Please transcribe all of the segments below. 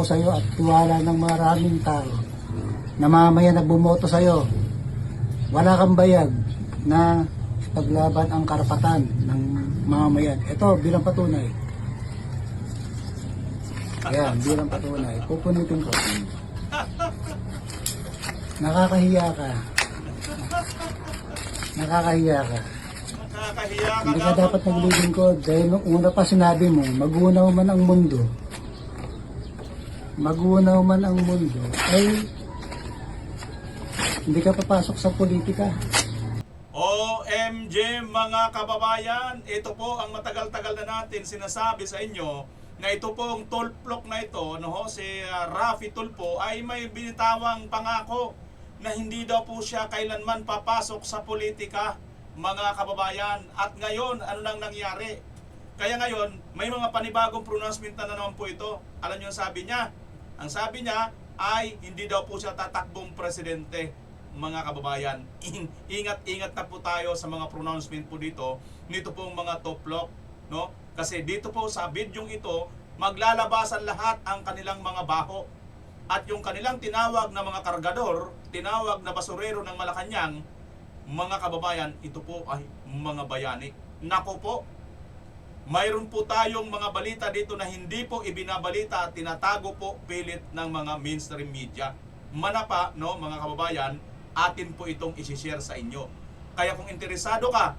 sa iyo at tiwala ng maraming tao na mamaya na bumoto sa iyo. Wala kang bayag na paglaban ang karapatan ng mamamayan. Ito bilang patunay. Ayan, bilang patunay. Pupunitin ko. Nakakahiya ka. Nakakahiya ka. Nakakahiya ka Hindi ka dapat naglilingkod dahil nung una pa sinabi mo, magunaw man ang mundo. Magunaw man ang mundo. Ay, hindi ka papasok sa politika. OMG mga kababayan, ito po ang matagal-tagal na natin sinasabi sa inyo na ito pong tulplok na ito, no, si Raffy Tulfo ay may binitawang pangako na hindi daw po siya kailanman papasok sa politika, mga kababayan. At ngayon, ano nang nangyari? Kaya ngayon, may mga panibagong pronouncement na naman po ito. Alam niyo ang sabi niya? Ang sabi niya ay hindi daw po siya tatakbong presidente, mga kababayan. Ingat-ingat na po tayo sa mga pronouncement po dito, nito pong mga toplok, no? Kasi dito po sa bidyong ito, maglalabasan lahat ang kanilang mga baho. At yung kanilang tinawag na mga kargador, tinawag na basurero ng Malacanang, mga kababayan, ito po ay mga bayani. Nako po, mayroon po tayong mga balita dito na hindi po ibinabalita at tinatago po pilit ng mga mainstream media. Manapa, no, mga kababayan, atin po itong isi-share sa inyo. Kaya kung interesado ka,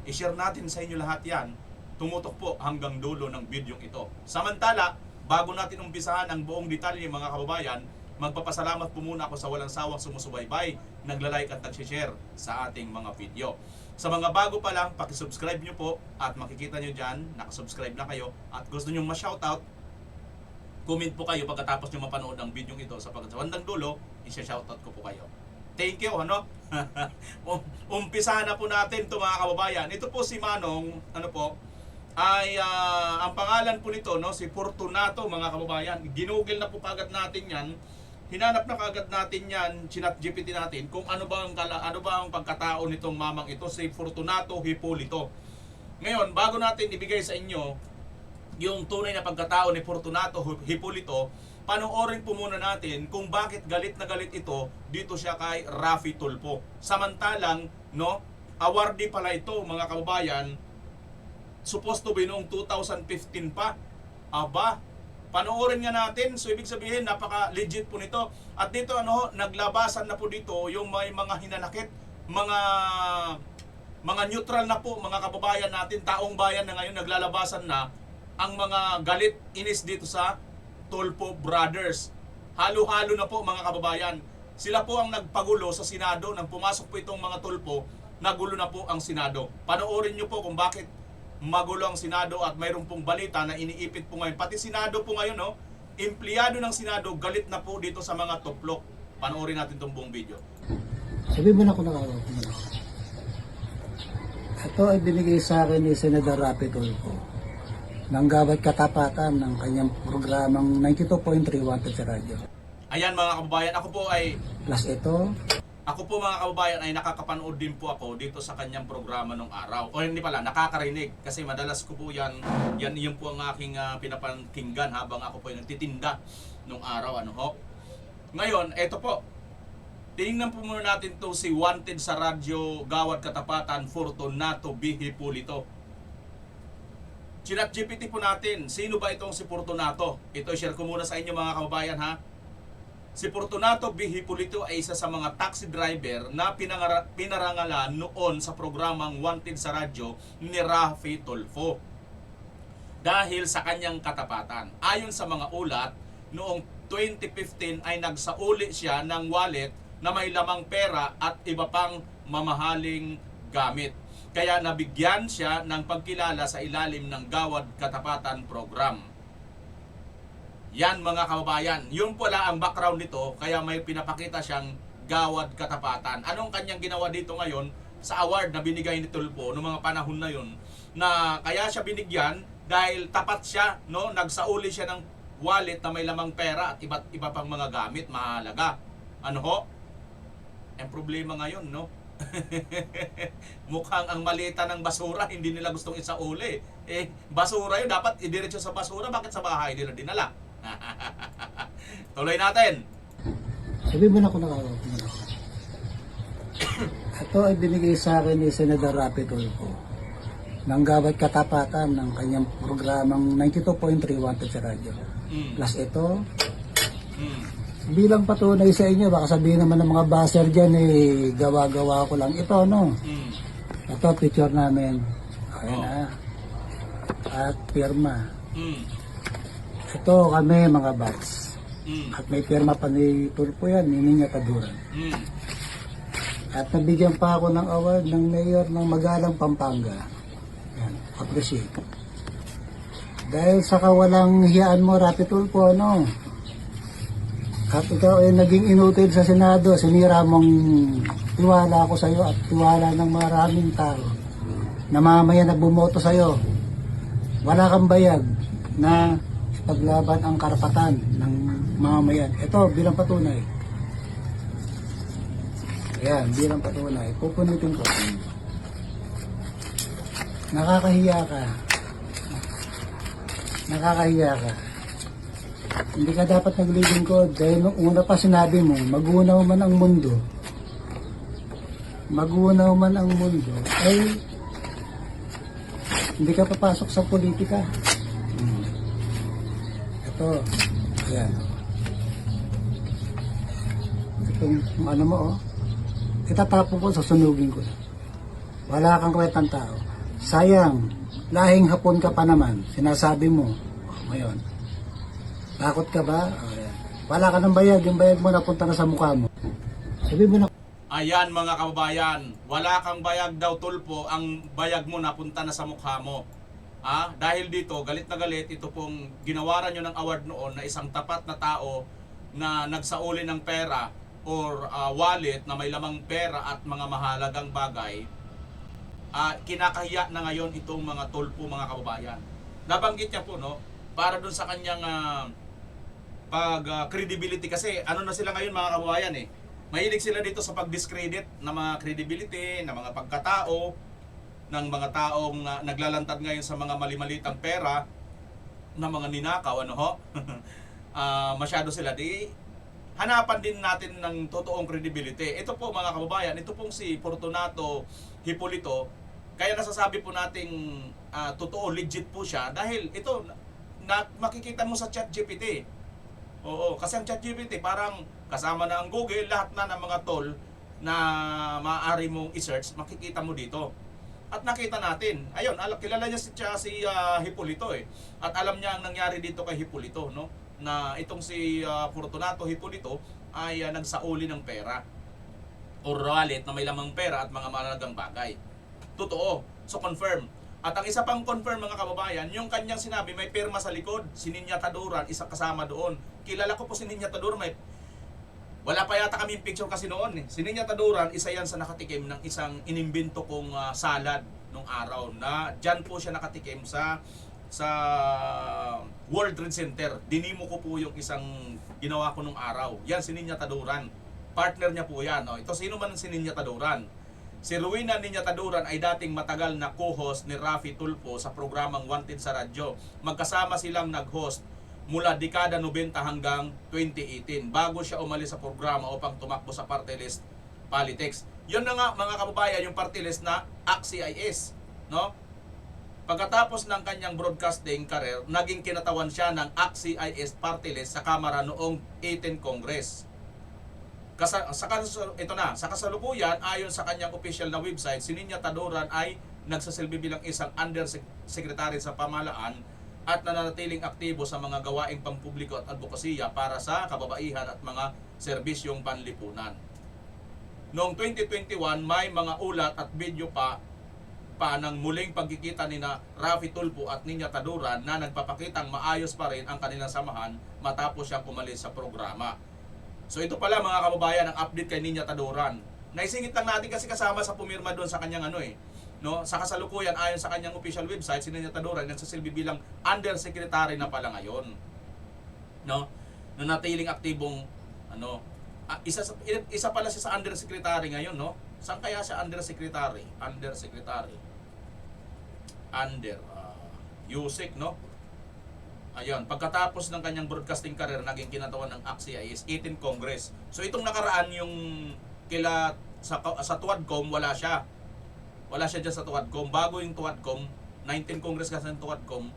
i-share natin sa inyo lahat yan. Tumutok po hanggang dulo ng bidyong ito. Samantala, bago natin umpisahan ang buong detalye, mga kababayan, magpapasalamat po muna ako sa walang sawang sumusubaybay, nagla-like at nag-share sa ating mga video. Sa mga bago pa lang, pakisubscribe nyo po at makikita nyo dyan, nakasubscribe na kayo at gusto nyo ma-shoutout, comment po kayo pagkatapos nyo mapanood ang bidyong ito sapagkat sa bandang dulo, isa-shoutout ko po kayo. Thank you, ano? Umpisahan na po natin ito, mga kababayan. Ito po si Manong, ano po, ay ang pangalan po nito, no, si Fortunato, mga kababayan. Ginugol na po kagad natin yan. Hinanap na kagad natin yan, chinat GPT natin kung ano ba ang pagkatao nitong mamang ito, si Fortunato Hipolito. Ngayon, bago natin ibigay sa inyo yung tunay na pagkatao ni Fortunato Hipolito, panoorin po muna natin kung bakit galit na galit ito dito siya kay Raffy Tulfo. Samantalang, no, awardee pala ito, mga kababayan, supposed to be noong 2015 pa. Aba, panoorin nga natin. So ibig sabihin, napaka-legit po nito. At dito, ano, naglabasan na po dito yung may mga hinanakit, mga neutral na po, mga kababayan natin, taong bayan na ngayon, naglalabasan na ang mga galit, inis dito sa Tulfo Brothers. Halo-halo na po, mga kababayan. Sila po ang nagpagulo sa Senado. Nang pumasok po itong mga Tulfo, nagulo na po ang Senado. Panoorin nyo po kung bakit magulo ang Senado at mayroon pong balita na iniipit po ngayon. Pati Senado po ngayon, no, empleyado ng Senado galit na po dito sa mga toplok. Panoorin natin itong buong video. Sabi mo na kung nakakapagod. Ito ay binigay sa akin ni Senador Raffy Tulfo ng Gawad Katapatan ng kanyang programang 92.3 Wanted sa radyo. Ayan, mga kababayan, Plus ito, ako po, mga kababayan, ay nakakapanood din po ako dito sa kanyang programa nung araw. O hindi pala, nakakarinig. Kasi madalas ko po yan po ang aking pinapakinggan habang ako po ay nagtitinda nung araw. Ano ho? Ngayon, eto po. Tingnan po muna natin to si Wanted sa radyo, Gawad Katapatan, Fortunato B. Hipolito. Chinat GPT po natin, sino ba itong si Fortunato? Ito, share ko muna sa inyo, mga kababayan, ha? Si Fortunato B. Hipolito ay isa sa mga taxi driver na pinarangalan noon sa programang Wanted sa radyo ni Raffy Tulfo dahil sa kanyang katapatan. Ayon sa mga ulat, noong 2015 ay nagsauli siya ng wallet na may lamang pera at iba pang mamahaling gamit. Kaya nabigyan siya ng pagkilala sa ilalim ng Gawad Katapatan program. Yan, mga kababayan, yun pala ang background nito, kaya may pinapakita siyang Gawad Katapatan. Anong kanyang ginawa dito ngayon sa award na binigay ni Tulfo noong mga panahon na yun, na kaya siya binigyan dahil tapat siya, no? Nagsauli siya ng wallet na may lamang pera at iba't iba pang mga gamit mahalaga. Ano ho? Ang problema ngayon, no? Mukhang ang malita ng basura hindi nila gustong isauli. Basura yun, dapat idiretso sa basura, bakit sa bahay nila dinala? Tuloy natin. Sabi mo na kung nakakapin ako. Ito ay binigay sa akin ni Senador Rafi Tulfo ng Gawad Katapatan ng kanyang programang 92.3 Wanted sa radyo. Mm. Plus ito, Mm. bilang patunay sa inyo, baka sabihin naman ng mga baser dyan, gawa-gawa ko lang ito, no? Mm. Ito, picture namin. Ayan Oh. na. At pirma. Mm. Ito kami, mga bats. Mm. At may pirma pa ni Tulfo yan, ni Niña Taduran. Mm. At nabigyan pa ako ng award ng mayor ng Magalang, Pampanga. Yan, appreciate. Dahil sa kawalang hiyaan mo, Rafi Tulfo, ano? At ikaw ay naging inutil sa Senado, sinira mong tiwala ko sa iyo at tiwala ng maraming tao na mamaya na bumoto sa iyo. Wala kang bayag na paglaban ang karapatan ng mamamayan. Ito, bilang patunay. Ayan, bilang patunay. Pupunitin ko. Nakakahiya ka. Nakakahiya ka. Hindi ka dapat naglilingkod dahil nung una pa sinabi mo, magunaw man ang mundo. Magunaw man ang mundo. Ay, hindi ka papasok sa politika. Ito, ayan. Itong ano mo, oh. Itatapon ko, susunugin ko. Wala kang kwentang tao. Sayang, lahing Hapon ka pa naman. Sinasabi mo, ngayon. Takot ka ba? Ayan. Wala ka ng bayag. Yung bayag mo napunta na sa mukha mo. Sabi mo na, Ayan mga kababayan, wala kang bayag daw Tulfo, ang bayag mo napunta na sa mukha mo. Dahil dito, galit na galit, ito pong ginawaran nyo ng award noon na isang tapat na tao na nagsauli ng pera or wallet na may lamang pera at mga mahalagang bagay. Kinakahiya na ngayon itong mga Tulfo, mga kababayan. Nabanggit niya po, no, para dun sa kanyang credibility, kasi ano na sila ngayon mga kababayan mahilig sila dito sa pag-discredit ng mga credibility, ng mga pagkatao, ng mga taong naglalantad ngayon sa mga mali-malitang pera, ng mga ninakaw, ano ho? Masyado sila. Hanapan din natin ng totoong credibility. Ito po mga kababayan, ito pong si Fortunato Hipolito, kaya nasasabi po nating totoo, legit po siya, dahil ito, makikita mo sa ChatGPT. Oo, kasi ang ChatGPT parang kasama na ang Google, lahat na ng mga tool na maaari mong i-search, makikita mo dito. At nakita natin, ayun, kilala niya si Hipolito At alam niya ang nangyari dito kay Hipolito, no? Na itong si Fortunato Hipolito ay nagsauli ng pera o wallet na may lamang pera at mga mahalagang bagay. Totoo. So confirm. At ang isa pang confirm mga kababayan, yung kanyang sinabi may pirma sa likod, si Niña Taduran, isa kasama doon. Kilala ko po si Niña Taduran, wala pa yata kami picture kasi noon Si Niña Taduran, isa yan sa nakatikim ng isang inimbento kong salad nung araw na dyan po siya nakatikim sa World Trade Center. Dinimo ko po yung isang ginawa ko nung araw. Yan si Niña Taduran. Partner niya po yan. Ito sino man si Niña Taduran? Si Rowena Niña Taduran ay dating matagal na co-host ni Rafi Tulfo sa programang Wanted sa radyo. Magkasama silang nag-host mula dekada 90 hanggang 2018 bago siya umalis sa programa upang tumakbo sa party list politics. Yun na nga mga kababayan, yung party list na ACT-CIS, no? Pagkatapos ng kanyang broadcasting career, naging kinatawan siya ng ACT-CIS party list sa Kamara noong 18 Congress. Sa kasalukuyan, ayon sa kanyang official na website, si Niña Taduran ay nagsasilbi bilang isang undersecretary sa pamahalaan at nananatiling aktibo sa mga gawaing pampubliko at advokasya para sa kababaihan at mga serbisyong panlipunan. Noong 2021, may mga ulat at video pa ng muling pagkikita ni Rafi Tulfo at Niña Taduran na nagpapakitang maayos pa rin ang kanilang samahan matapos siyang umalis sa programa. So ito pala mga kababayan ang update kay Niña Taduran. Naisingit lang natin kasi kasama sa pumirma doon sa kanyang no? Sa kasalukuyan ayon sa kanyang official website, si Niña Taduran nagsasilbi bilang undersecretary na pala ngayon. No? Nanatiling aktibong isa pala siya sa undersecretary ngayon, no? Saan kaya siya undersecretary? Undersecretary. Yusik, no? Ayun, pagkatapos ng kanyang broadcasting career, naging kinatawan ng AXIA is 18 Congress. So itong nakaraan yung kila sa Tuadcom, wala siya. Wala siya dyan sa Tuadcom. Bago yung Tuadcom, 19 Congress kasi ng Tuadcom,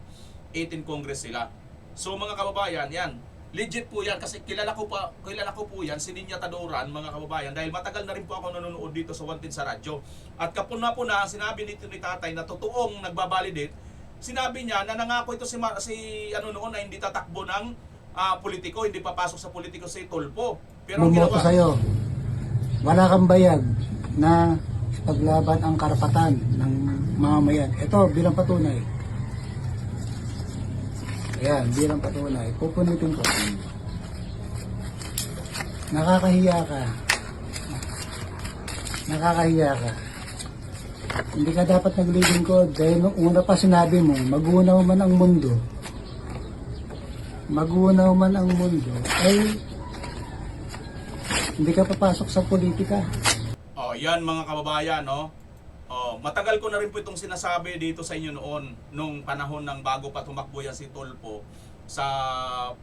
18 Congress sila. So mga kababayan, yan. Legit po yan kasi kilala ko po yan, si Ninya Taduran, mga kababayan, dahil matagal na rin po ako nanonood dito sa Wanted sa radyo. At kapuna-puna, sinabi nito ni tatay na totoong nagbabalidate. Sinabi niya na nangako ito si ano noon na hindi tatakbo ng politiko, hindi papasok sa politiko si Tulfo. Pero ang Bumoto ginawa, sa'yo. Wala kang bayag na paglaban ang karapatan ng mamamayan. Ito, bilang patunay. Ayan, bilang patunay. Pupunitin ko. Nakakahiya ka. Nakakahiya ka. Hindi ka dapat naglilingkod dahil nung una pa sinabi mo, mag-unaw man ang mundo. Mag-unaw man ang mundo. Ay, hindi ka papasok sa politika. oh, yan mga kababayan, no? Oh, matagal ko na rin po itong sinasabi dito sa inyo noon, nung panahon ng bago pa tumakbo yan si Tulfo sa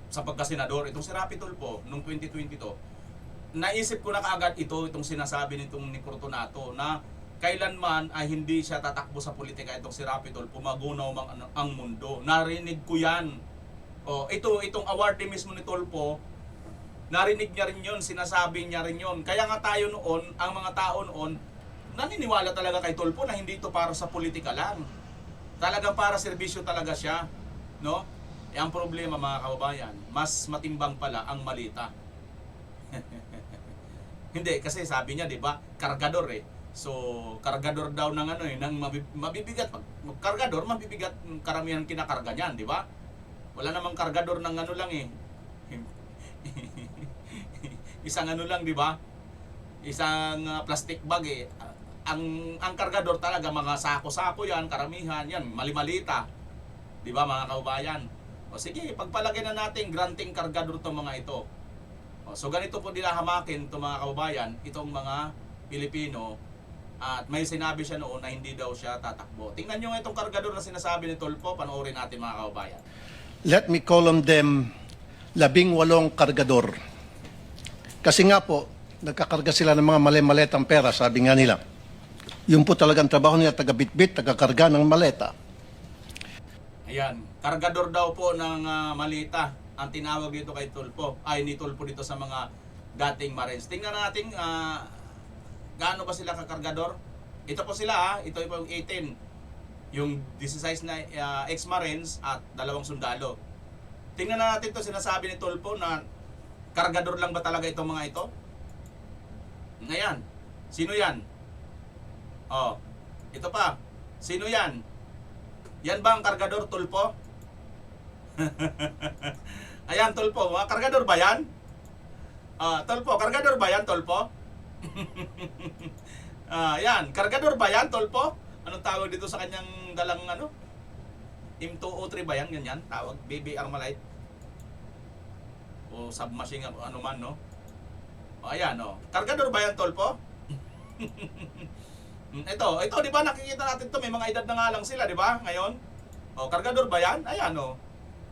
pagkasenador, itong si Rafi Tulfo, nung 2022. Naisip ko na kaagad itong sinasabi nitong ni Fortunato na kailanman ay hindi siya tatakbo sa politika itong si Rafi Tulfo, magunaw ang mundo. Narinig ko yan. Oh, itong awardee mismo ni Tulfo, narinig niya rin yun, sinasabi niya rin yun. Kaya nga tayo noon, ang mga tao noon, naniniwala talaga kay Tulfo na hindi ito para sa politika lang. Talagang para serbisyo talaga siya, no? Eh, ang problema mga kababayan, mas matimbang pala ang malita. Hindi, kasi sabi niya, 'di ba, kargador eh. So, kargador daw ng ano eh, ng mabibigat. Kargador, mabibigat karamihan kinakarga niyan, 'di ba? Wala namang kargador ng ano lang eh. Isang ano lang, 'di ba? Isang plastic bag eh. Ang kargador talaga mga sako-sako 'yan, karamihan 'yan, malimalita. 'Di ba mga kababayan? O sige, pagpalagay na natin granting kargador 'tong mga ito. O, so ganito po nila hamakin 'tong mga kababayan, itong mga Pilipino, at may sinabi siya noon na hindi daw siya tatakbo. Tingnan niyo nga itong kargador na sinasabi ni Tulfo, panoorin natin mga kababayan. Let me call on them 18 kargador. Kasi nga po, nagkakarga sila ng mga mali-maletang pera, sabi nga nila. Yun po talagang trabaho nila, taga-bitbit, taga-karga ng maleta. Ayan, kargador daw po ng malita ang tinawag dito kay Tulfo, ay ni Tulfo dito sa mga dating Marines. Tingnan natin gaano ba sila kakargador. Ito po sila ito po yung 18, yung 16 na ex-Marines at 2 sundalo. Tingnan na natin to, sinasabi ni Tulfo na kargador lang ba talaga itong mga ito? Ngayon, sino yan? Oh, ito pa. Sino yan? Yan ba ang kargador, Tulfo? Ayan, Tulfo. Kargador ba yan? Tulfo, kargador ba yan, Tulfo? Yan, kargador ba yan, Tulfo? Anong tawag dito sa kanyang dalang ano? M203 ba yan? Ganyan, tawag. Baby Armalite. O submachine, ano man, no? O, ayan, no? Kargador ba yan, Tulfo? Ito, di ba nakikita natin to, may mga edad na nga lang sila, di ba? Ngayon, kargador ba yan? Ayan,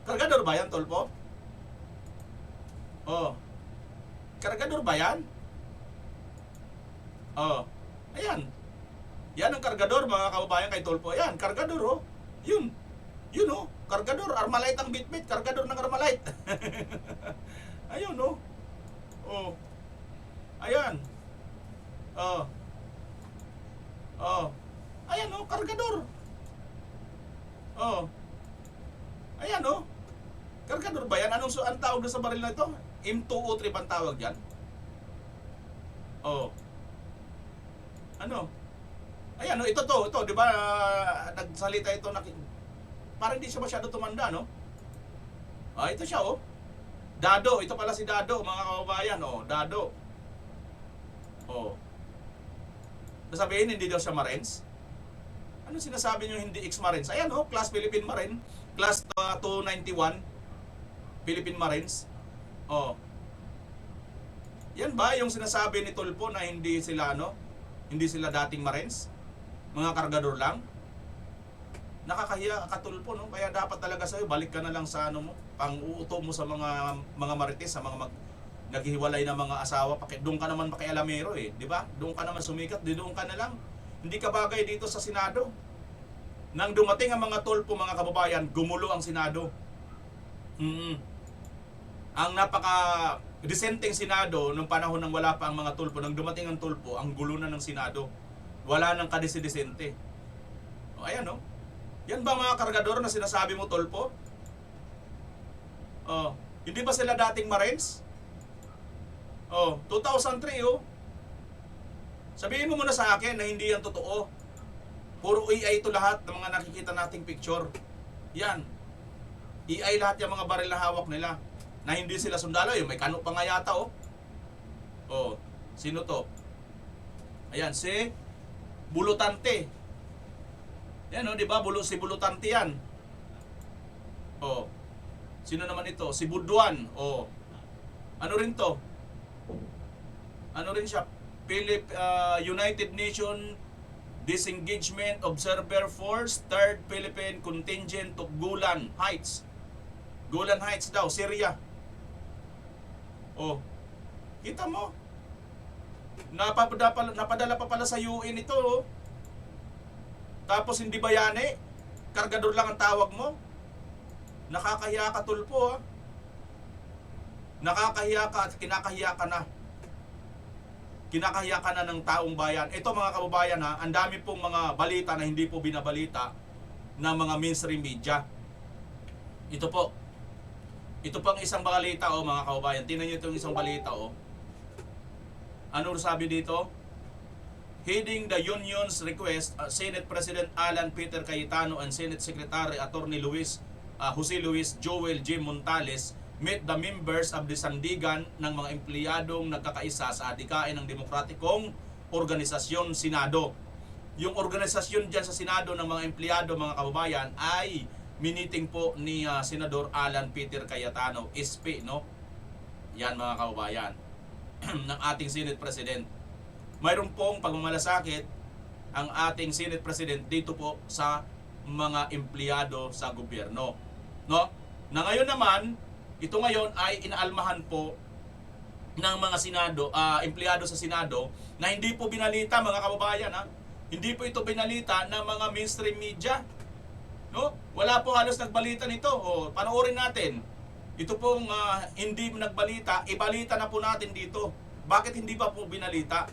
kargador ba yan, Tulfo? Kargador ba yan? Ayan. Yan ang kargador, mga kababayan, kay Tulfo. Ayan, kargador, Yun, kargador, Armalite ang bitbit, kargador ng Armalite. Ayun, ayan. Ayan, kargador. Ayan, kargador ba yan? Anong tawag na sa baril na ito? M203 ba ang tawag yan? Ayan, ito, di ba, nagsalita ito, parang hindi siya masyado tumanda, no? Ito siya, Dado, ito pala si Dado, mga kababayan, Dado. Nasabihin, hindi daw siya Marines? Ano sinasabi nyo hindi ex-Marines? Ayan, Class Philippine Marine, Class 291, Philippine Marines. Yan ba yung sinasabi ni Tulfo na hindi sila, hindi sila dating Marines? Mga kargador lang? Nakakahiya katulpo, no? Kaya dapat talaga sa'yo, balik ka na lang sa ano mo, pang-uuto mo sa mga marites, sa mga naghihiwalay na mga asawa. Doon ka naman makialamero eh, di ba? Doon ka naman sumikat, doon ka na lang. Hindi ka bagay dito sa Senado. Nang dumating ang mga tulpo, mga kababayan, gumulo ang Senado. Ang napaka-disenteng Senado nung panahon nang wala pa ang mga tulpo, nang dumating ang tulpo, ang gulo na ng Senado. Wala nang kadisi-disente. O ayan, no? Yan ba mga kargador na sinasabi mo, tulpo? Oh, hindi ba sila dating Marines? Oh, 2003, oh. Sabihin mo muna sa akin na hindi yan totoo. Puro AI ito lahat ng mga nakikita nating picture. Yan. AI lahat yung mga baril na hawak nila. Na hindi sila sundalo. Yung may kano pa nga yata, oh. Oh, sino to? Ayan, si Bulutante. Yan, oh, di ba? Si Bulutante yan. Oh. Sino naman ito? Si Buduan. Oh. Ano rin to? Ano rin siya? United Nations Disengagement Observer Force 3rd Philippine Contingent to Golan Heights. Golan Heights daw, Syria. Oh. Kita mo? Napadala pa pala sa UN ito, oh. Tapos hindi bayani? Kargador lang ang tawag mo? Nakakahiya ka, tulpo, ah. Nakakahiya ka at kinakahiya ka na. Kinakahiya ka na ng taong bayan. Ito mga kababayan, ha, ang dami pong mga balita na hindi po binabalita ng mga mainstream media. Ito po. Ito pang isang balita, oh, mga kababayan. Tingnan niyo itong isang balita, oh. Ano sabi dito? Heading the union's request, Senate President Alan Peter Cayetano and Senate Secretary Attorney Jose Luis Joel J. Montales met the members of the sandigan ng mga empleyadong nagkakaisa sa adikain ng demokratikong organisasyon Senado. Yung organisasyon dyan sa Senado ng mga empleyado, mga kababayan, ay miniting po ni Senador Alan Peter Cayetano, SP, no? Yan mga kababayan, ng ating Senate President. Mayroon pong pagmamalasakit ang ating Senate President dito po sa mga empleyado sa gobyerno, no? Na ngayon naman, ito ngayon ay inaalmahan po ng mga Senado, empleyado sa Senado na hindi po binalita, mga kababayan, ha? Hindi po ito binalita ng mga mainstream media, no? Wala po halos nagbalita nito. O, panoorin natin. Ito pong hindi nagbalita, ibalita na po natin dito. Bakit hindi pa po binalita?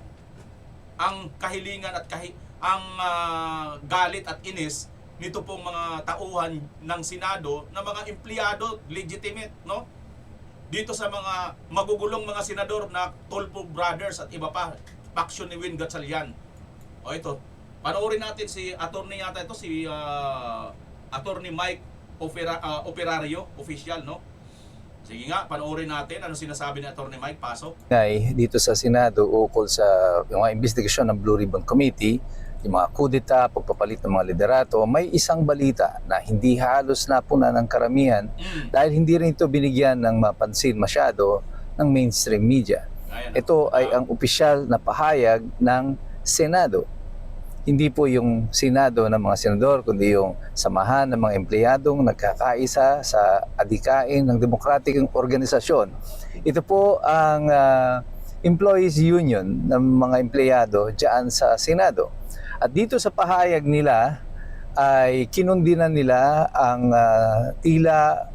Ang kahilingan at ang galit at inis nito pong mga tauhan ng Senado na mga empleyado legitimate, no? Dito sa mga magugulong mga senador na Tulfo Brothers at iba pa, faction ni Win Gatchalian. O ito, panoorin natin si attorney yata ito, si attorney Mike Operario, official, no? Sige nga, panoorin natin ano sinasabi ni Attorney Mike. Pasok. Dito sa Senado ukol sa yung mga investigasyon ng Blue Ribbon Committee, yung mga kudeta, pagpapalit ng mga liderato, may isang balita na hindi halos napuna ng karamihan dahil hindi rin ito binigyan ng mapansin masyado ng mainstream media. Ito ay ang opisyal na pahayag ng Senado. Hindi po yung Senado ng mga senador, kundi yung samahan ng mga empleyadong nagkakaisa sa adikain ng demokratikong organisasyon. Ito po ang Employees Union ng mga empleyado dyan sa Senado. At dito sa pahayag nila ay kinundinan nila ang tila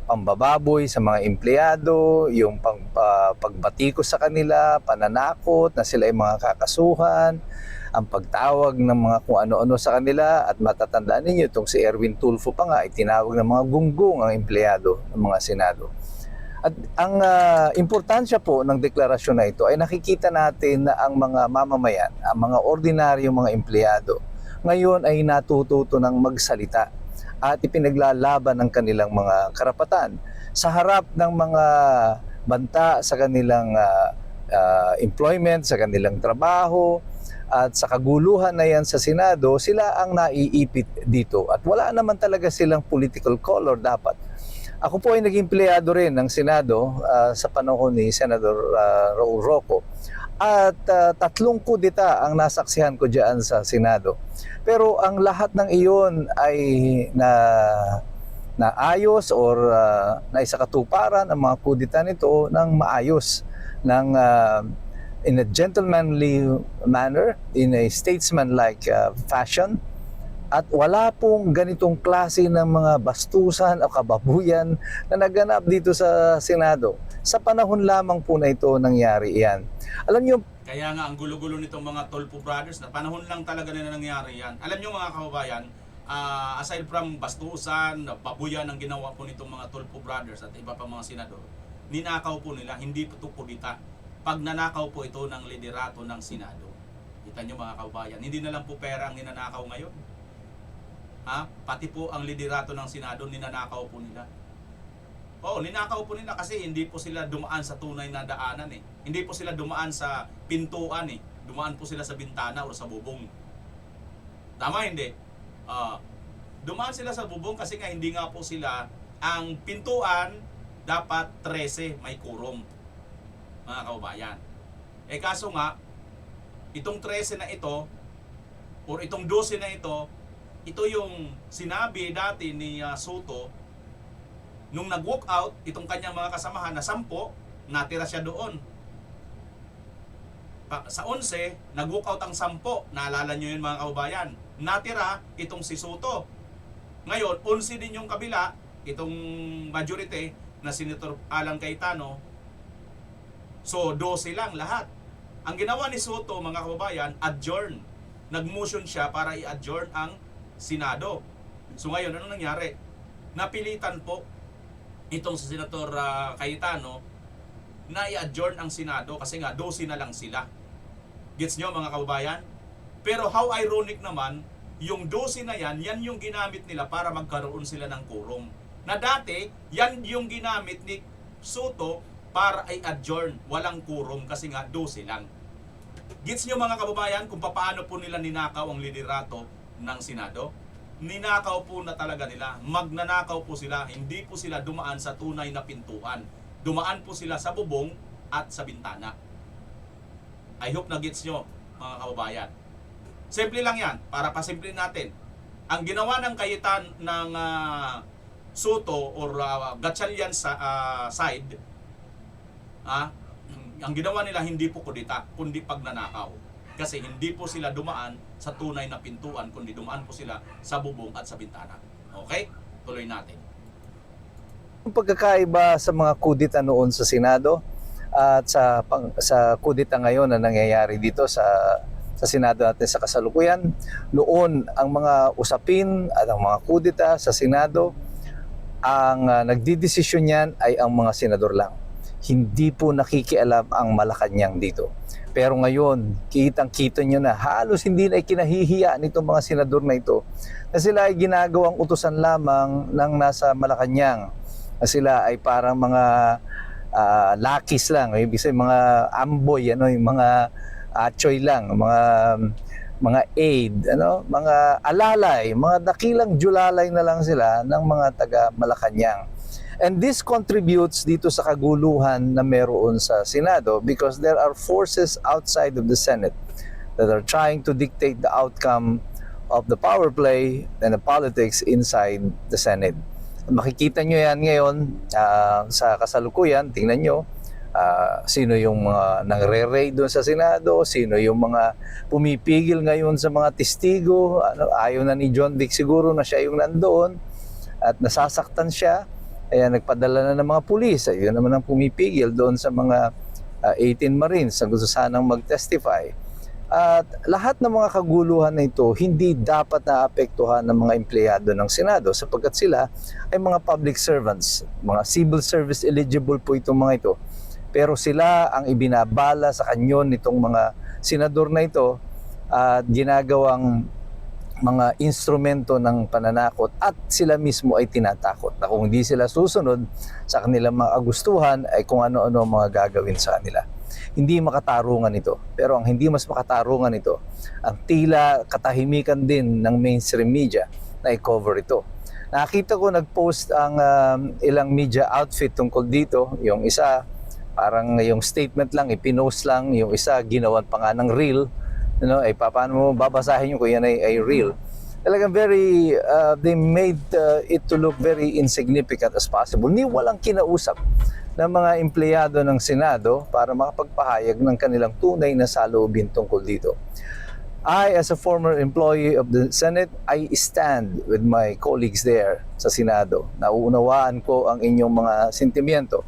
pambababoy sa mga empleyado, yung pagbatikos sa kanila, pananakot na sila ay mga kakasuhan, ang pagtawag ng mga kung ano-ano sa kanila. At matatandaan ninyo itong si Erwin Tulfo pa nga ay tinawag ng mga gunggong ang empleyado ng mga Senado. At ang importansya po ng deklarasyon na ito ay nakikita natin na ang mga mamamayan, ang mga ordinaryong mga empleyado ngayon ay natututo ng magsalita at ipinaglalaban ng kanilang mga karapatan sa harap ng mga banta sa kanilang employment, sa kanilang trabaho. At sa kaguluhan na yan sa Senado, sila ang naiipit dito. At wala naman talaga silang political color dapat. Ako po ay naging empleyado rin ng Senado sa panahon ni Senador Raul Roco. At 3 kudeta ang nasaksihan ko diyan sa Senado. Pero ang lahat ng iyon ay naayos or naisakatuparan ang mga kudeta nito ng maayos, in a gentlemanly manner, in a statesman-like fashion. At wala pong ganitong klase ng mga bastusan o kababuyan na naganap dito sa Senado. Sa panahon lamang po na ito nangyari yan. Alam niyo, Kaya nga ang gulo-gulo nitong mga Tulfo brothers, na panahon lang talaga na nangyari yan. Alam nyo mga kababayan, aside from bastusan, babuyan ang ginawa po nitong mga Tulfo brothers at iba pa mga senador, ninakaw po nila, hindi po ito kudita. Pag nanakaw po ito ng liderato ng Senado. Kita nyo mga kababayan, hindi na lang po pera ang ninanakaw ngayon. Pati po ang liderato ng Senado, ninanakaw po nila. Oo, ninakaw po nila kasi hindi po sila dumaan sa tunay na daanan eh. Hindi po sila dumaan sa pintuan eh. Dumaan po sila sa bintana o sa bubong. Tama hindi? Dumaan sila sa bubong kasi nga hindi nga po sila, ang pintuan dapat 13 may kurong. Mga kababayan. Kaso nga, itong 13 na ito, or itong 12 na ito yung sinabi dati ni Soto. Nung nag-walk out, itong kanyang mga kasamahan na 10, natira siya doon. Sa 11, nag-walk out ang 10. Naalala nyo yun mga kababayan. Natira itong si Soto. Ngayon, 11 din yung kabila, itong majority na Senator Alan Cayetano. So, 12 lang lahat. Ang ginawa ni Soto mga kababayan, adjourn. Nag-motion siya para i-adjourn ang Senado. So ngayon, ano nangyari? Napilitan po itong si Senator Cayetano na i-adjourn ang Senado kasi nga 12 na lang sila. Gets nyo mga kababayan? Pero how ironic naman, yung 12 na yan yung ginamit nila para magkaroon sila ng quorum. Na dati, yan yung ginamit ni Soto para i-adjourn. Walang quorum kasi nga 12 lang. Gets nyo mga kababayan kung paano po nila ninakaw ang liderato ng Senado? Ninakaw po na talaga nila. Magnanakaw po sila. Hindi po sila dumaan sa tunay na pintuan. Dumaan po sila sa bubong at sa bintana. I hope na gets nyo mga kababayan. Simple lang yan. Para pasimple natin. Ang ginawa ng Cayetano ng Soto or Gatchalian side, ang ginawa nila hindi po kudita, kundi pagnanakaw. Kasi hindi po sila dumaan sa tunay na pintuan, kundi dumaan po sila sa bubong at sa bintana. Okay? Tuloy natin. Yung pagkakaiba sa mga kudita noon sa Senado at sa kudita ngayon na nangyayari dito sa Senado natin sa kasalukuyan, noon ang mga usapin at ang mga kudita sa Senado, ang nagdidesisyon niyan ay ang mga senador lang. Hindi po nakikialam ang Malacanang dito. Pero ngayon, kitang-kita nyo na halos hindi na ikinahihiya nitong mga senador na ito na sila ay ginagawang utusan lamang ng nasa Malacanang. Na sila ay parang mga lakis lang, ibig sabihin mga amboy, yung mga atchoy lang, mga aid, mga alalay, mga dakilang julalay na lang sila ng mga taga Malacanang. And this contributes dito sa kaguluhan na meron sa Senado because there are forces outside of the Senate that are trying to dictate the outcome of the power play and the politics inside the Senate. Makikita nyo yan ngayon sa kasalukuyan. Tingnan nyo sino yung mga nagre-raid doon sa Senado, sino yung mga pumipigil ngayon sa mga testigo. Ayaw na ni John Vic siguro na siya yung nandoon at nasasaktan siya. Nagpadala na ng mga pulis. Yun naman ang pumipigil doon sa mga 18 Marines na gusto sanang mag-testify. At lahat ng mga kaguluhan na ito hindi dapat naapektuhan ng mga empleyado ng Senado sapagkat sila ay mga public servants, mga civil service eligible po itong mga ito. Pero sila ang ibinabala sa kanyon nitong mga senador na ito at ginagawang mga instrumento ng pananakot at sila mismo ay tinatakot na kung hindi sila susunod sa kanilang mga agustuhan ay kung ano-ano mga gagawin sa kanila. Hindi makatarungan ito. Pero ang hindi mas makatarungan ito, ang tila katahimikan din ng mainstream media na i-cover ito. Nakita ko nag-post ang ilang media outfit tungkol dito. Yung isa, Parang yung statement lang, ipinost lang, yung isa ginawan pa nga ng reel, paano mo babasahin yung kung yan ay real. Talagang very, they made it to look very insignificant as possible. Ni walang kinausap ng mga empleyado ng Senado para makapagpahayag ng kanilang tunay na saloobin tungkol dito. I, as a former employee of the Senate, I stand with my colleagues there sa Senado. Nauunawaan ko ang inyong mga sentimiento.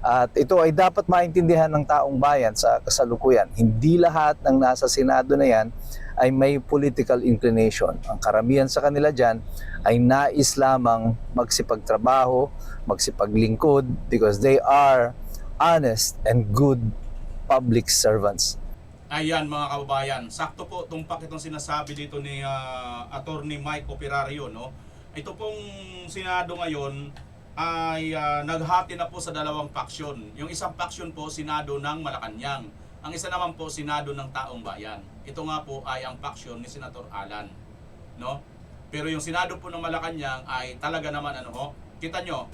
At ito ay dapat maintindihan ng taong bayan sa kasalukuyan. Hindi lahat ng nasa Senado na yan ay may political inclination. Ang karamihan sa kanila dyan ay nais lamang magsipagtrabaho, magsipaglingkod because they are honest and good public servants. Ayan mga kababayan, sakto po tumpak itong sinasabi dito ni Attorney Mike Operario, no? Ito pong Senado ngayon ay naghati na po sa dalawang paksyon. Yung isang paksyon po, Senado ng Malacanang. Ang isa naman po, Senado ng Taong Bayan. Ito nga po ay ang paksyon ni Senator Alan, no? Pero yung Senado po ng Malacanang ay talaga naman kita nyo,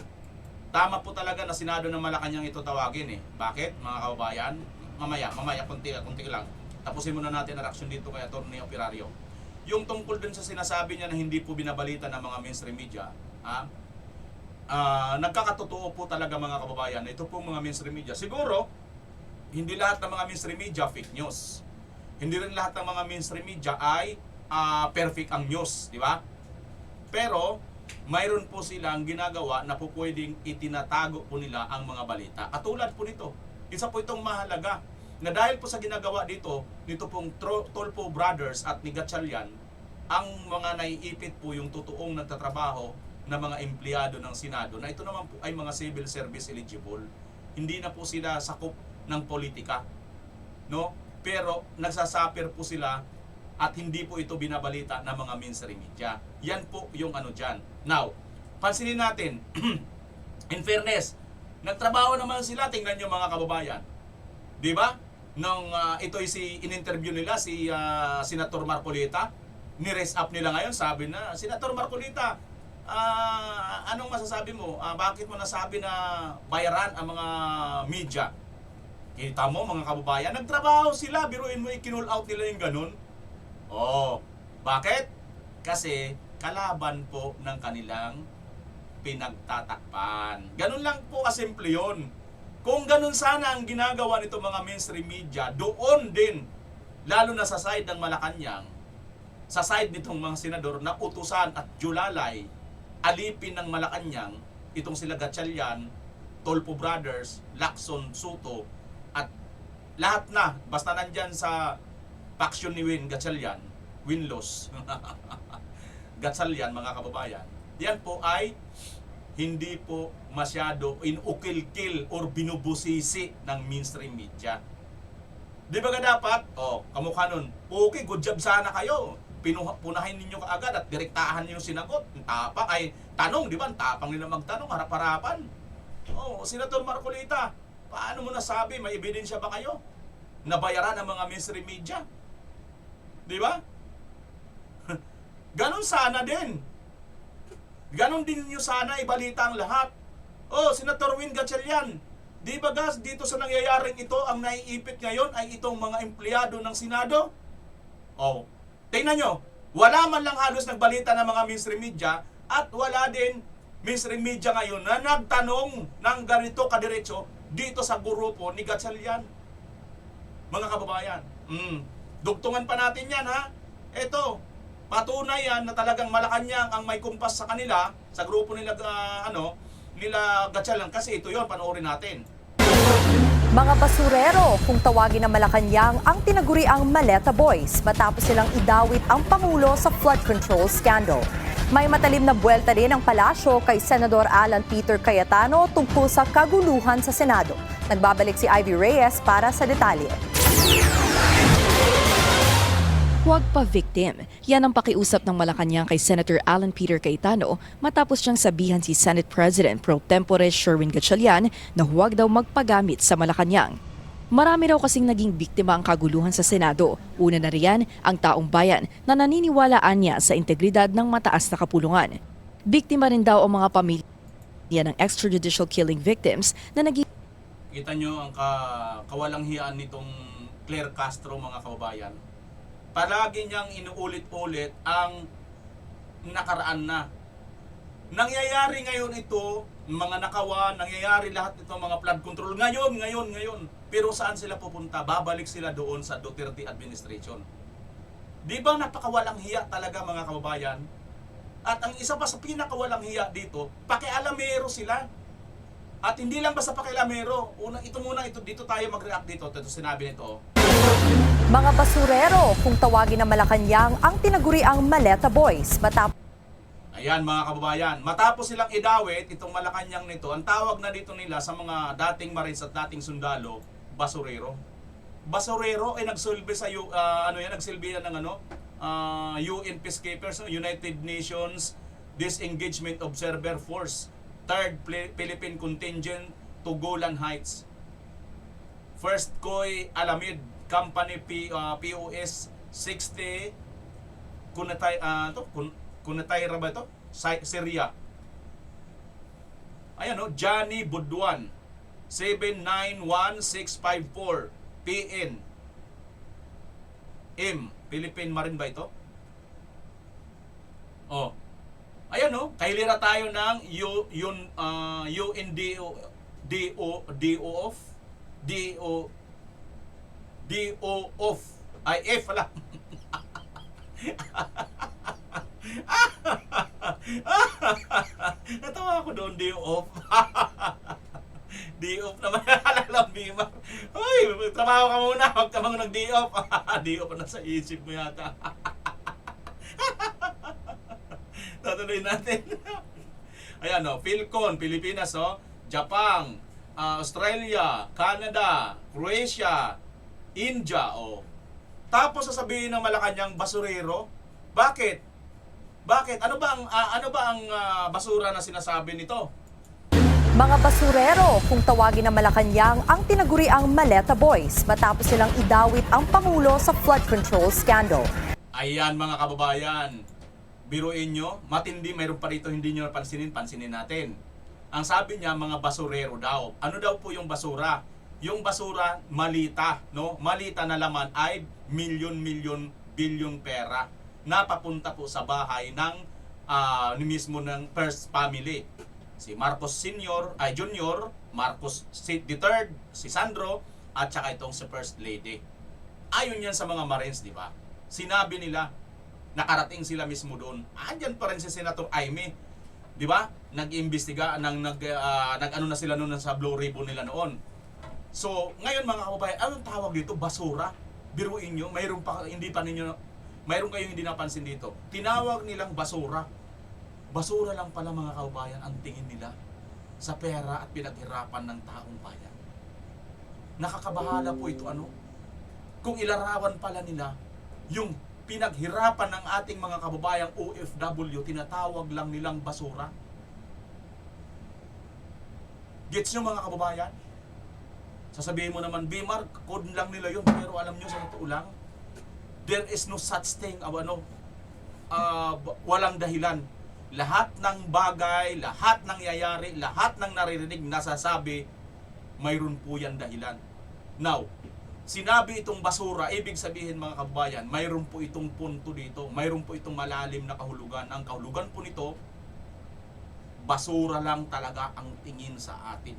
tama po talaga na Senado ng Malacanang ito tawagin eh. Bakit mga kababayan? Mamaya, konti lang. Tapusin muna natin ang reaction dito kay Atty. Operario. Yung tungkol dun sa sinasabi niya na hindi po binabalita ng mga mainstream media, nagkakatotoo po talaga mga kababayan. Ito po mga mainstream media. Siguro, hindi lahat ng mga mainstream media fake news. Hindi rin lahat ng mga mainstream media ay perfect ang news, di ba? Pero, mayroon po silang ginagawa na po pwedeng itinatago po nila ang mga balita. Katulad po nito. Isa po itong mahalaga na dahil po sa ginagawa nito pong Tulfo Brothers at ni Gatchalian, ang mga naiipit po yung totoong nagtatrabaho na mga empleyado ng Senado na ito naman po ay mga civil service eligible. Hindi na po sila sakop ng politika, no? Pero nagsasuffer po sila at hindi po ito binabalita ng mga mainstream media. Yan po yung dyan. Now, pansinin natin, in fairness, nagtrabaho naman sila, tingnan nyo mga kababayan. Di ba? Nung in-interview nila si Senator Marcolita, ni-raise up nila ngayon, sabi na, Senator Marcolita, anong masasabi mo? Bakit mo nasabi na bayaran ang mga media? Kita mo mga kababayan, nagtrabaho sila, biruin mo, i-kinull out nila yung ganun. Oh, bakit? Kasi kalaban po ng kanilang pinagtatakpan. Ganun lang po kasimple yun. Kung ganun sana ang ginagawa nito mga mainstream media, doon din, lalo na sa side ng Malacanang, sa side nitong mga senador na utusan at julalay, alipin ng Malacanang, itong sila Gatchalian, Tulfo Brothers, Lacson, Soto, at lahat na, basta nandyan sa paksyon ni Gatchalian, Winlos, Gatchalian mga kababayan, yan po ay hindi po masyado inukil-kil or binubusisi ng mainstream media. Di ba dapat? Kamukha nun, okay, good job sana kayo. Punahin ninyo kaagad at direktahan niyo yung sinagot. Tapang ay tanong, di ba? Tapang nila magtanong, harap-harapan. Senator Marcolita, paano mo nasabi? May ebidensya ba kayo? Nabayaran ang mga mainstream media? Di ba? Ganon sana din. Ganon din nyo sana ibalita ang lahat. Senator Win Gatchalian, di ba dito sa nangyayaring ito, ang naiipit ngayon ay itong mga empleyado ng Senado? Tingnan nyo, wala man lang halos nagbalita ng mga mainstream media at wala din mainstream media ngayon na nagtanong ng ganito kadiretso dito sa grupo ni Gatchalian. Mga kababayan, dugtungan pa natin yan ha. Ito, patunay yan na talagang Malacanang ang may kumpas sa kanila, sa grupo nila, nila Gatchalian, kasi ito yon, panoorin natin. Mga basurero, kung tawagin ng Malacanang ang tinaguriang Maleta Boys matapos silang idawit ang Pangulo sa flood control scandal. May matalim na buwelta din ang palasyo kay Senador Alan Peter Cayetano tungkol sa kaguluhan sa Senado. Nagbabalik si Ivy Reyes para sa detalye. Huwag pa-victim. Yan ang pakiusap ng Malacanang kay Senator Alan Peter Cayetano matapos siyang sabihan si Senate President Pro Tempore Sherwin Gatchalian na huwag daw magpagamit sa Malacanang. Marami raw kasing naging biktima ang kaguluhan sa Senado. Una na riyan ang taong bayan na naniniwalaan niya sa integridad ng mataas na kapulungan. Biktima rin daw ang mga pamilya ng extrajudicial killing victims na naging Kita nyo ang kawalang hiyaan nitong Claire Castro, mga kababayan. Palagi niyang inuulit-ulit ang nakaraan na. Nangyayari ngayon ito, mga nakawan, nangyayari lahat ito, mga flood control. Ngayon. Pero saan sila pupunta? Babalik sila doon sa Duterte administration. Di ba napakawalang hiya talaga, mga kababayan? At ang isa pa sa pinakawalang hiya dito, pakialamero sila. At hindi lang basta pakialamero. Dito tayo mag-react dito. Ito sinabi nito. Mga basurero, kung tawagin ng Malacanang ang tinaguriang Maleta Boys matapos Ayan, mga kababayan, matapos silang idawit itong Malacanang nito, ang tawag na dito nila sa mga dating Marines at dating sundalo, basurero. Basurero ay nagsilbi sa nagsilbi ng UN Peacekeepers, United Nations Disengagement Observer Force, 3rd Philippine Contingent to Golan Heights. 1st Koy Alamid Company POS 60 Kunatayra ba ito? Syria. Ayan Johnny Budwan 791654 PN M Philippine Marine ba ito? Ayan kahilira tayo ng F pala. Natawa ako doon, DOF. DOF naman, alala Bimar. Uy, trabaho ka muna, huwag ka bang nag-DOF. DOF na sa isip mo yata. Tatuloy natin. Ayan Philcon, Pilipinas Japan, Australia, Canada, Croatia, India Tapos sasabihin ng Malacanang basurero. Bakit? Ano ba ang basura na sinasabi nito? Mga basurero, kung tawagin ng Malacanang ang tinaguriang Maleta Boys matapos silang idawit ang Pangulo sa flood control scandal. Ayan, mga kababayan, biruin nyo, matindi, mayroon pa rito hindi nyo pansinin natin. Ang sabi niya, mga basurero daw. Ano daw po yung basura? Yung basura, malita, Malita na laman ay bilyon pera na papunta po sa bahay ng mismo ng first family. Si Marcos Junior, Marcos III, si Sandro, at saka itong si First Lady. Ayon yan sa mga Marines, di ba? Sinabi nila, nakarating sila mismo doon. Andyan pa rin si Senator Aimee, di ba? Nag-iimbestiga, nag-ano na sila noon sa Blue Ribbon nila noon. So, ngayon mga kababayan, anong tawag dito? Basura. Biruin nyo, mayroon kayong hindi napansin dito. Tinawag nilang basura. Basura lang pala, mga kababayan, ang tingin nila sa pera at pinaghirapan ng taong bayan. Nakakabahala po ito kung ilarawan pala nila yung pinaghirapan ng ating mga kababayang OFW, tinatawag lang nilang basura. Gets nyo, mga kababayan? Sasabihin mo naman, Bimar, code lang nila yun. Pero alam nyo, sa totoo lang, there is no such thing, walang dahilan. Lahat ng bagay, lahat ng yayari, lahat ng naririnig, nasasabi, mayroon po yan dahilan. Now, sinabi itong basura, ibig sabihin, mga kababayan, mayroon po itong punto dito, mayroon po itong malalim na kahulugan. Ang kahulugan po nito, basura lang talaga ang tingin sa atin.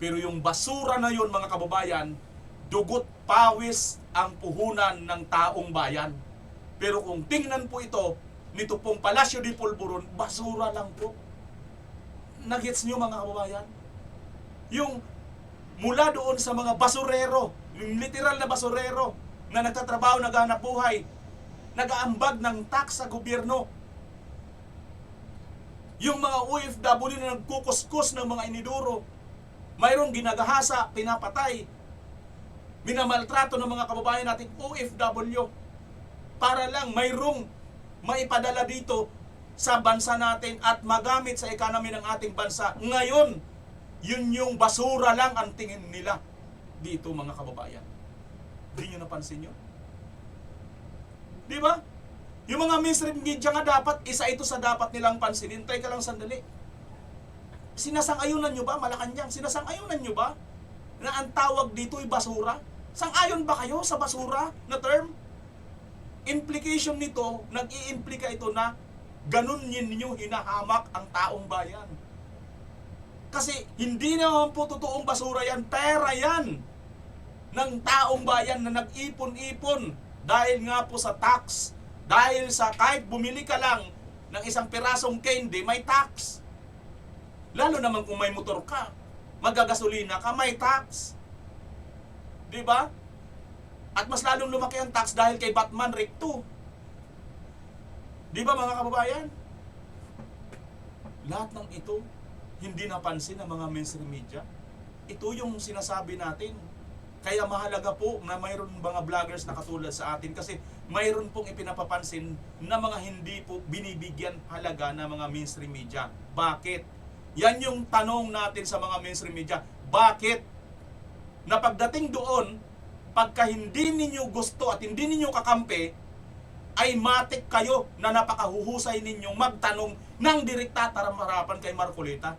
Pero yung basura na yun, mga kababayan, dugot, pawis ang puhunan ng taong bayan. Pero kung tingnan po ito, nito pong Palasyo de Polvoron, basura lang po. Nagets nyo, mga kababayan? Yung mula doon sa mga basurero, yung literal na basurero, na nagtatrabaho, naghahanap buhay, nag-aambag ng tax sa gobyerno. Yung mga OFW na nagkukuskus ng mga iniduro, mayroong ginagahasa, pinapatay, minamaltrato ng mga kababayan natin OFW para lang mayroong maipadala dito sa bansa natin at magamit sa economy ng ating bansa. Ngayon, yun yung basura lang ang tingin nila dito, mga kababayan. Di nyo napansin yun? Di ba? Yung mga mainstream media nga dapat, isa ito sa dapat nilang pansinin. Teka lang sandali. Sinasang-ayunan nyo ba, Malacanang? Sinasang-ayunan nyo ba na ang tawag dito ay basura? Sang-ayon ba kayo sa basura na term? Implication nito, nag-i-implika ito na ganun ninyo hinahamak ang taong bayan. Kasi hindi naman po totoong basura yan, pera yan ng taong bayan na nag-ipon-ipon dahil nga po sa tax, dahil sa kahit bumili ka lang ng isang pirasong candy, may tax. Lalo naman kung may motor ka, magagasolina ka, may tax. Di ba? At mas lalong lumaki ang tax dahil kay Batman Rate 2. Di ba mga kababayan? Lahat ng ito, hindi napansin ng mga mainstream media. Ito yung sinasabi natin. Kaya mahalaga po na mayroon mga vloggers na katulad sa atin kasi mayroon pong ipinapapansin na mga hindi po binibigyan halaga ng mga mainstream media. Bakit? Yan yung tanong natin sa mga mainstream media. Bakit? Na pagdating doon, pagka hindi ninyo gusto at hindi ninyo kakampi, ay matik kayo na napakahuhusay ninyong magtanong ng direkta taramarapan kay Marcolita.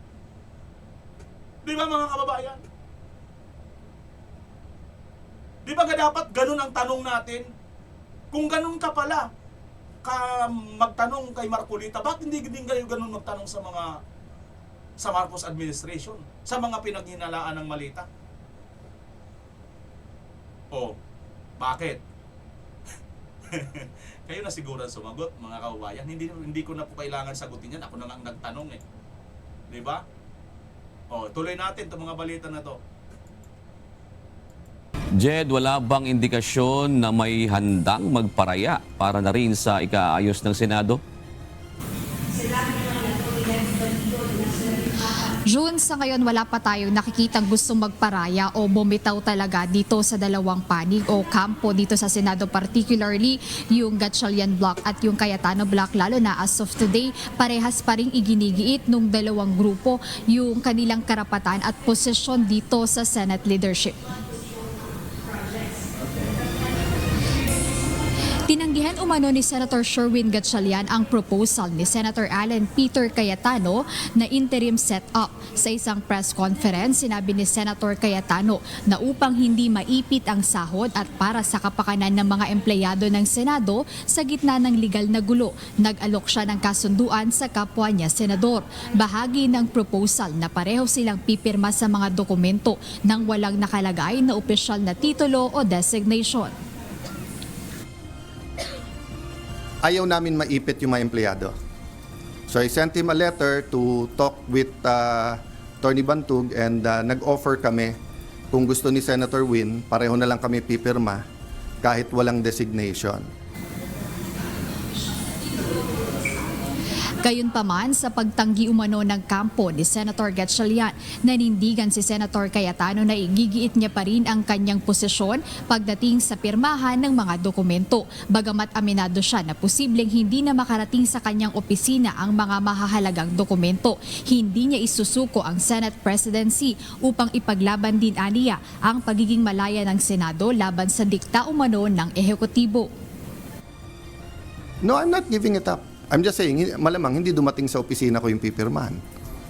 Di ba mga kababayan? Di ba dapat ganun ang tanong natin? Kung ganun ka pala, magtanong kay Marcolita, bakit hindi kayo ganun magtanong sa Marcos administration, sa mga pinaghinalaan ng Malita? Oh, bakit? Kayo na siguro ang sumagot, mga kababayan. Hindi ko na po kailangan sagutin yan. Ako na lang nagtanong eh. Di ba? Oh, tuloy natin itong mga balita na to. Jed, wala bang indikasyon na may handang magparaya para na rin sa ikaayos ng Senado? June, sa ngayon wala pa tayong nakikitang gustong magparaya o bumitaw talaga dito sa dalawang panig o kampo dito sa Senado, particularly yung Gatchalian Block at yung Cayetano Block, lalo na as of today, parehas pa rin iginigiit nung dalawang grupo yung kanilang karapatan at posisyon dito sa Senate leadership. Tinanggihan umano ni Senator Sherwin Gatchalian ang proposal ni Senator Alan Peter Cayetano na interim set-up. Sa isang press conference, sinabi ni Senator Cayetano na upang hindi maipit ang sahod at para sa kapakanan ng mga empleyado ng Senado sa gitna ng legal na gulo, nag-alok siya ng kasunduan sa kapwa niya senador. Bahagi ng proposal na pareho silang pipirma sa mga dokumento nang walang nakalagay na opisyal na titulo o designation. Ayaw namin maipit yung mga empleyado. So I sent him a letter to talk with Attorney Bantug and nag-offer kami kung gusto ni Senator Win, pareho na lang kami pipirma kahit walang designation. Gayunpaman, sa pagtanggi umano ng kampo ni Senator Gatchalian, nanindigan si Senator Cayetano na igigiit niya pa rin ang kanyang posisyon pagdating sa pirmahan ng mga dokumento. Bagamat aminado siya na posibleng hindi na makarating sa kanyang opisina ang mga mahahalagang dokumento, hindi niya isusuko ang Senate presidency upang ipaglaban din aniya ang pagiging malaya ng Senado laban sa dikta umano ng ehekutibo. No, I'm not giving it up. I'm just saying, malamang hindi dumating sa opisina ko yung pipirmahan.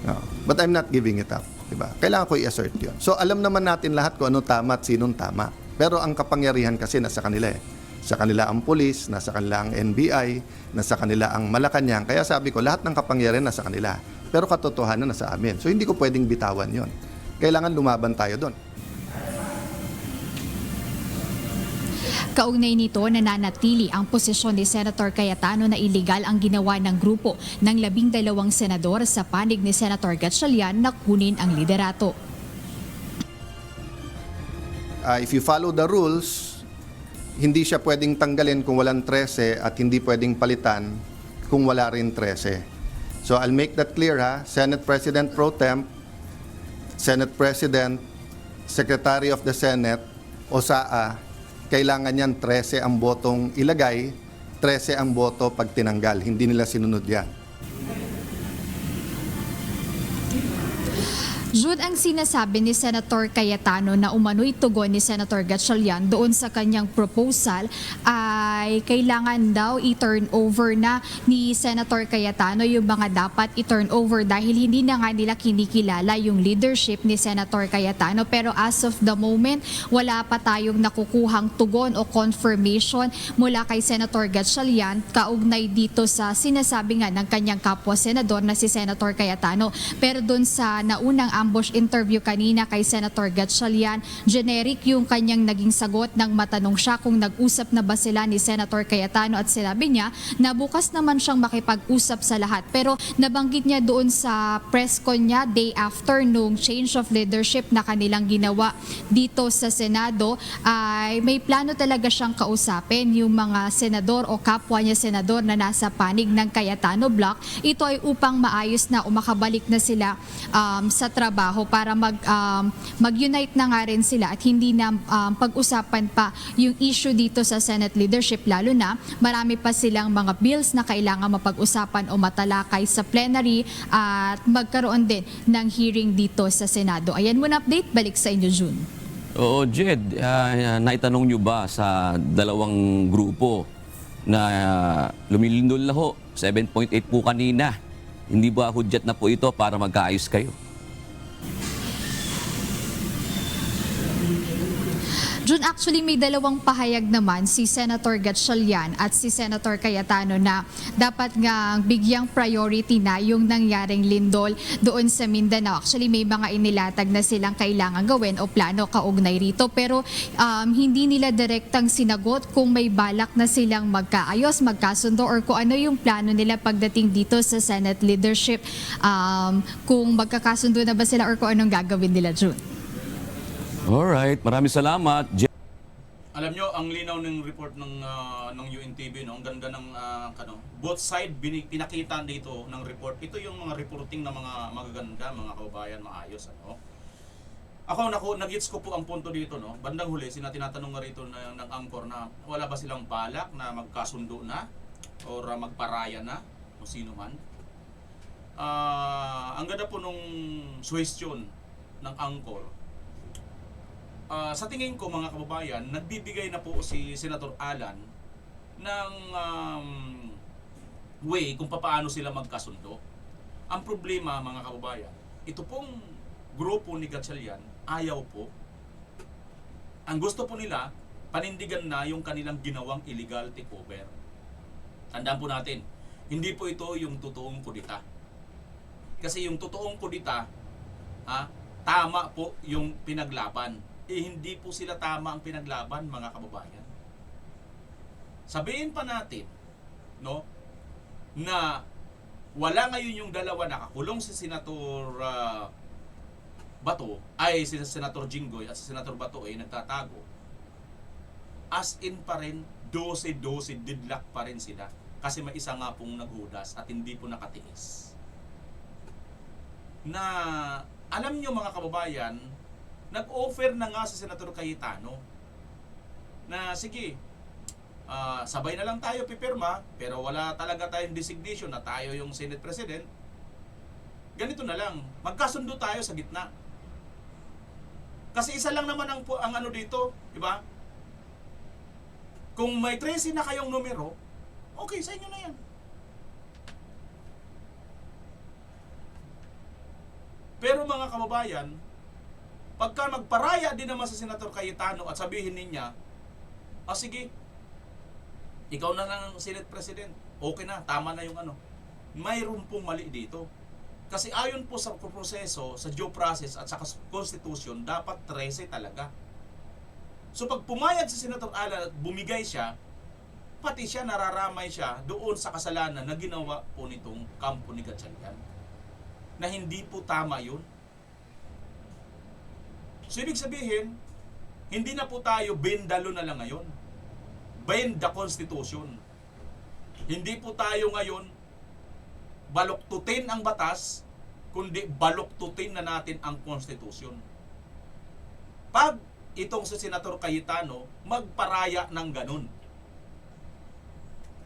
No. But I'm not giving it up. Diba? Kailangan ko i-assert yun. So alam naman natin lahat kung ano tama at sinong tama. Pero ang kapangyarihan kasi nasa kanila eh. Sa kanila ang pulis, nasa kanila ang NBI, nasa kanila ang Malacanang. Kaya sabi ko, lahat ng kapangyarihan nasa kanila. Pero katotohanan nasa amin. So hindi ko pwedeng bitawan yon. Kailangan lumaban tayo doon. Kaugnay nito, nananatili ang posisyon ni Senator Cayetano na iligal ang ginawa ng grupo ng 12 senador sa panig ni Senator Gatchalian na kunin ang liderato. If you follow the rules, hindi siya pwedeng tanggalin kung walang 13 at hindi pwedeng palitan kung wala rin 13. So I'll make that clear ha. Senate President Pro Temp, Senate President, Secretary of the Senate, o SAA, kailangan niyan 13 ang botong ilagay, 13 ang boto pag tinanggal. Hindi nila sinunod yan. Jude, ang sinasabi ni Senator Cayetano na umano'y tugon ni Senator Gatchalian doon sa kanyang proposal ay kailangan daw i-turn over na ni Senator Cayetano yung mga dapat i-turn over dahil hindi na nga nila kinikilala yung leadership ni Senator Cayetano. Pero as of the moment, wala pa tayong nakukuhang tugon o confirmation mula kay Senator Gatchalian kaugnay dito sa sinasabi nga ng kanyang kapwa-senador na si Senator Cayetano. Pero doon sa naunang ambush interview kanina kay Senator Gatchalian, generic yung kanyang naging sagot nang matanong siya kung nag-usap na ba sila ni Senator Cayetano at sinabi niya na bukas naman siyang makipag-usap sa lahat. Pero nabanggit niya doon sa press con niya day after nung change of leadership na kanilang ginawa dito sa Senado ay may plano talaga siyang kausapin yung mga senador o kapwa niya senador na nasa panig ng Cayetano block. Ito ay upang maayos na o makabalik na sila sa trabaho para mag-unite na nga rin sila at hindi na pag-usapan pa yung issue dito sa Senate leadership, lalo na marami pa silang mga bills na kailangan mapag-usapan o matalakay sa plenary at magkaroon din ng hearing dito sa Senado. Ayan muna update, balik sa inyo June. Oo, Jed, naitanong nyo ba sa dalawang grupo na lumilindol na ho, 7.8 po kanina, hindi ba hudyat na po ito para magkaayos kayo? June, actually may dalawang pahayag naman si Senator Gatchalian at si Senator Cayetano na dapat nga bigyang priority na yung nangyaring lindol doon sa Mindanao. Actually may mga inilatag na silang kailangan gawin o plano kaugnay rito, pero hindi nila direktang sinagot kung may balak na silang magkaayos, magkasundo or kung ano yung plano nila pagdating dito sa Senate leadership, kung magkakasundo na ba sila or kung anong gagawin nila, June. Alright, maraming salamat. Alam nyo, ang linaw ng report ng UNTV, no? Ang ganda ng both side pinakita dito ng report. Ito yung mga reporting ng mga magaganda, mga kababayan, maayos. Ano? Ako, nag-gets ko po ang punto dito. No? Bandang huli, tinatanong nga rito ng anchor na wala ba silang balak na magkasundo na or magparaya na o sino man. Ang ganda po nung suggestion ng anchor. Sa tingin ko mga kababayan, nagbibigay na po si Senator Alan ng way kung paano sila magkasundo. Ang problema mga kababayan, ito pong grupo ni Gatchalian ayaw po. Ang gusto po nila, panindigan na yung kanilang ginawang illegal takeover. Tandaan po natin, hindi po ito yung totoong kudita. Kasi yung totoong kudita, tama po yung pinaglaban. Hindi po sila tama ang pinaglaban, mga kababayan. Sabihin pa natin, no, na wala ngayon yung dalawa, nakakulong si Senator Bato, ay si Senator Jinggoy at si Senator Bato ay nagtatago. As in pa rin, 12-12, didlock pa rin sila. Kasi may isa nga pong naghudas at hindi po nakatiis. Na, alam nyo mga kababayan, nag-offer na nga si Senator Cayetano na sige, sabay na lang tayo pipirma pero wala talaga tayong designation na tayo yung Senate President. Ganito na lang, magkasundo tayo sa gitna. Kasi isa lang naman ang ano dito, di ba? Kung may 13 na kayong numero, okay, sa inyo na yan. Pero mga kababayan, pagka magparaya din naman sa Senator Cayetano at sabihin niya, sige, ikaw na lang ang Senate President, okay na, tama na yung ano. Mayroon pong mali dito. Kasi ayon po sa proseso, sa due process at sa Constitution, dapat 13 talaga. So pag pumayag si Senator Alan at bumigay siya, pati siya nararamay siya doon sa kasalanan na ginawa po nitong kampo ni Gatchalian. Na hindi po tama yun. So ibig sabihin, hindi na po tayo bendalo na lang ngayon. Bend the Constitution. Hindi po tayo ngayon baluktutin ang batas, kundi baluktutin na natin ang Constitution. Pag itong si Senator Cayetano magparaya ng ganun.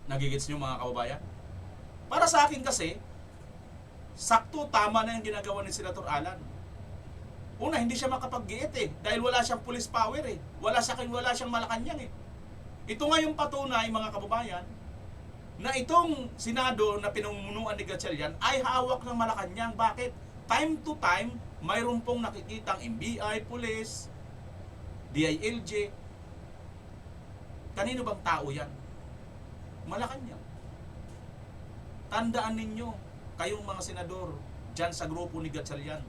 Nagigits nyo mga kababayan? Para sa akin kasi, sakto, tama na yung ginagawa ni Senator Alan. Una, hindi siya makapag-giit dahil wala siyang police power wala siyang Malacanang Ito nga yung patunay, mga kababayan, na itong Senado na pinamumunuan ni Gatchalian ay hawak ng Malacanang. Bakit? Time to time, mayroon pong nakikitang NBI, police, DILG. Kanino bang tao yan? Malacanang. Tandaan ninyo, kayong mga senador, dyan sa grupo ni Gatchalian,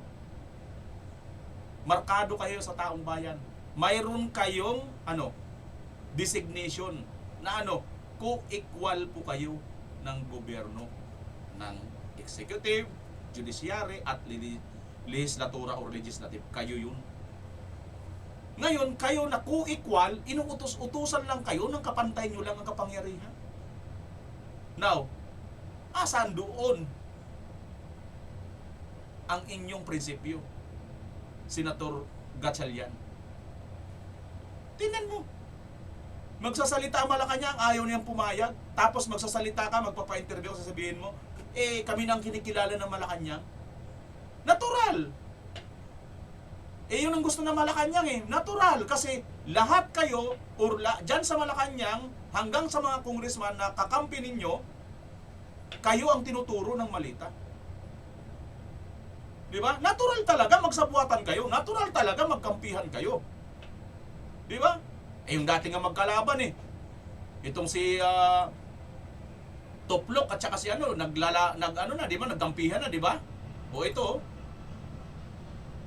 markado kayo sa taong bayan. Mayroon kayong designation na co-equal po kayo ng gobyerno, ng executive, judiciary at legislatura or legislative. Kayo yun. Ngayon, kayo na co-equal, inuutos-utusan lang kayo ng kapantay nyo lang ang kapangyarihan. Now, asan doon ang inyong prinsipyo, Senator Gatchalian? Tingnan mo. Magsasalita ang Malacanang, ayaw niyang pumayag. Tapos magsasalita ka, magpapa-interview, sasabihin mo, kami nang kinikilala ng Malacanang. Natural. Yun ang gusto ng Malacanang Natural. Kasi lahat kayo, dyan sa Malacanang, hanggang sa mga congressman na kakampi ninyo, kayo ang tinuturo ng malita. Di ba? Natural talaga magsabuatan kayo. Natural talaga magkampihan kayo. Di ba? Yung dati nga magkalaban Itong si Toplok at saka si di ba? Nagkampihan na, di ba? O ito.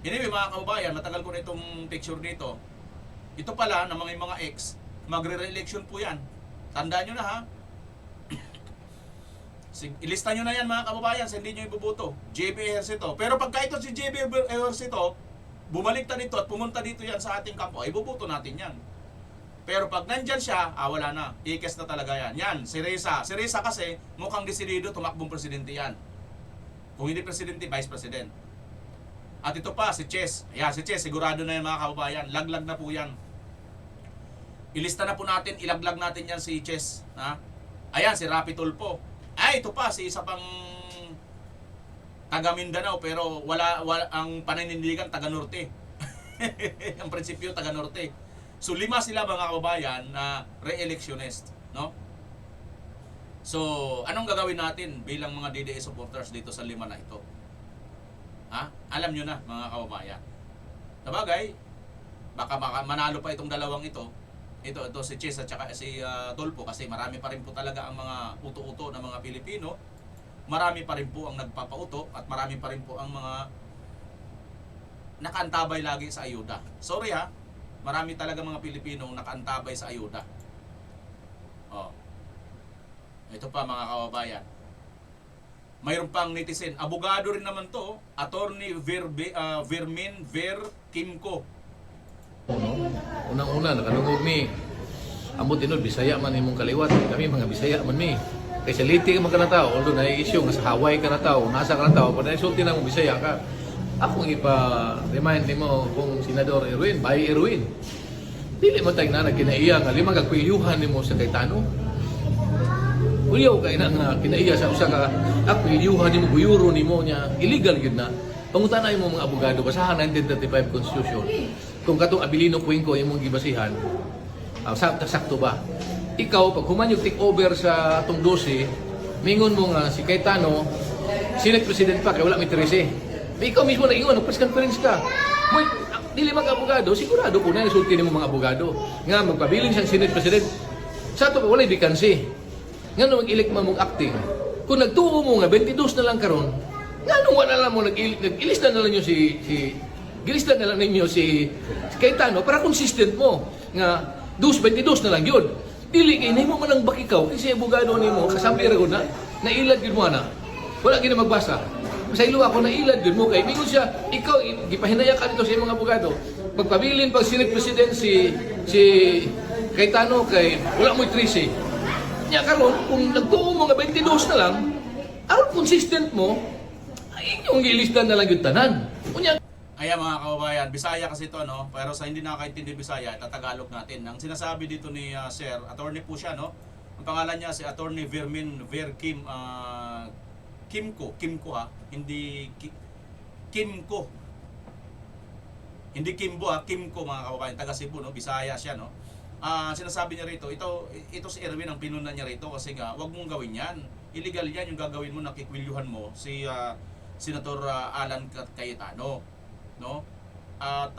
Anyway, mga kababayan, matagal ko na itong picture dito. Ito pala, ng mga ex, magre-re-election po yan. Tandaan nyo na, ha? Ilista nyo na yan, mga kababayan, sa hindi nyo ibubuto. JB Ejercito. Pero pagka ito si JB Ejercito, bumaliktad ito at pumunta dito yan sa ating kampo, ay ibubuto natin yan. Pero pag nandyan siya, wala na. Ikes na talaga yan. Yan, si Risa. Si Risa kasi, mukhang desidido, tumakbong presidente yan. Kung hindi presidente, vice president. At ito pa, si Ches. Ayan, si Ches, sigurado na yan, mga kababayan. Laglag na po yan. Ilista na po natin, ilaglag natin yan si Ches. Ha? Ayan, si Rafi Tulfo. Ito pa, si isa pang taga Mindanao, pero wala ang paninindigan taga Norte. Ang prinsipyo taga Norte. So 5 sila, mga kababayan, na re-electionist, no? So, anong gagawin natin bilang mga DDS supporters dito sa 5 na ito? Ha? Alam nyo na, mga kababayan. Sabagay, baka manalo pa itong dalawang ito. Ito si Ches at saka si Tulfo, kasi marami pa rin po talaga ang mga uto-uto ng mga Pilipino. Marami pa rin po ang nagpapauto at marami pa rin po ang mga nakaantabay lagi sa ayuda. Sorry ha, marami talaga mga Pilipino nakaantabay sa ayuda. Ito pa, mga kababayan. Mayroon pang netizen. Abogado rin naman to, Attorney Vermin Ver Kimco. Unang-una, nakalungog mi. Ambot inod, Bisaya man imong kaliwat. Kami mga Bisaya man mi. Kaysa liti ka man ka na tao, although na-issue nga sa Hawaii ka na tao, nasa ka na tao, pag na-insulti na mong Bisaya ka, akong ipa-remind mo kung Senador Erwin, by Erwin. Dili mo tayong na kinaiya nga, lima kagpiliyuhan ni mo sa Cayetano. Uliyaw ka na kinaiya sa usa ka, akpiliyuhan ni mo, buyuro ni mo niya, illegal yun na. Pangutanay mo mga abogado, basahan 1935 Constitution. Kung katong Abilino Cuenco imong gibasihan, sakto ba? Ikaw, pag human yung take over sa atong 12, mingon mo nga si Cayetano, Senate President pa, kaya wala may 13. Ikaw mismo nag-ingon, press conference ka. Boy, dili mga abogado, sigurado po na isulti mo mga abogado. Nga, magpabiling siyang Senate President. Sa ito, wala vacancy. Nga nung mag-elect mong acting. Kung nagtuo mo nga, 22 na lang karon, nga nung wala lang mo, nag-ilista na lang nyo gilista na lang ninyo si Cayetano para consistent mo. Nga, 22 na lang yun. Dili kay nimo man ang bakikaw kasi abogado nimo kasampi ra gud na nailad gyud mo na. Wala gyud magbasa. Sa ilo ako nailad gyud mo kay mingon siya ikaw gipahinaya ka dito sa imong abogado. Pagpabilin pag Senate President si Cayetano kay wala mo 13. Nya karon kung nagtuo mo nga 22 na lang, aron consistent mo, ay inyong gilista na lang gyud tanan. Unya Ayan, mga kababayan, Bisaya kasi ito, no? Pero sa hindi nakakaintindi Bisaya, tatagalog natin. Ang sinasabi dito ni Sir, attorney po siya, no? Ang pangalan niya si Attorney Vermin Ver Kimco ha, hindi Kimco. Hindi Kimbo, Kimco mga kababayan, taga Cebu, no? Bisaya siya, no? Sinasabi niya rito, ito si Erwin ang pinuna niya rito kasi nga, wag mong gawin yan. Illegal yan yung gagawin mo, nakikwilyuhan mo si Senator Alan Cayetano, no? At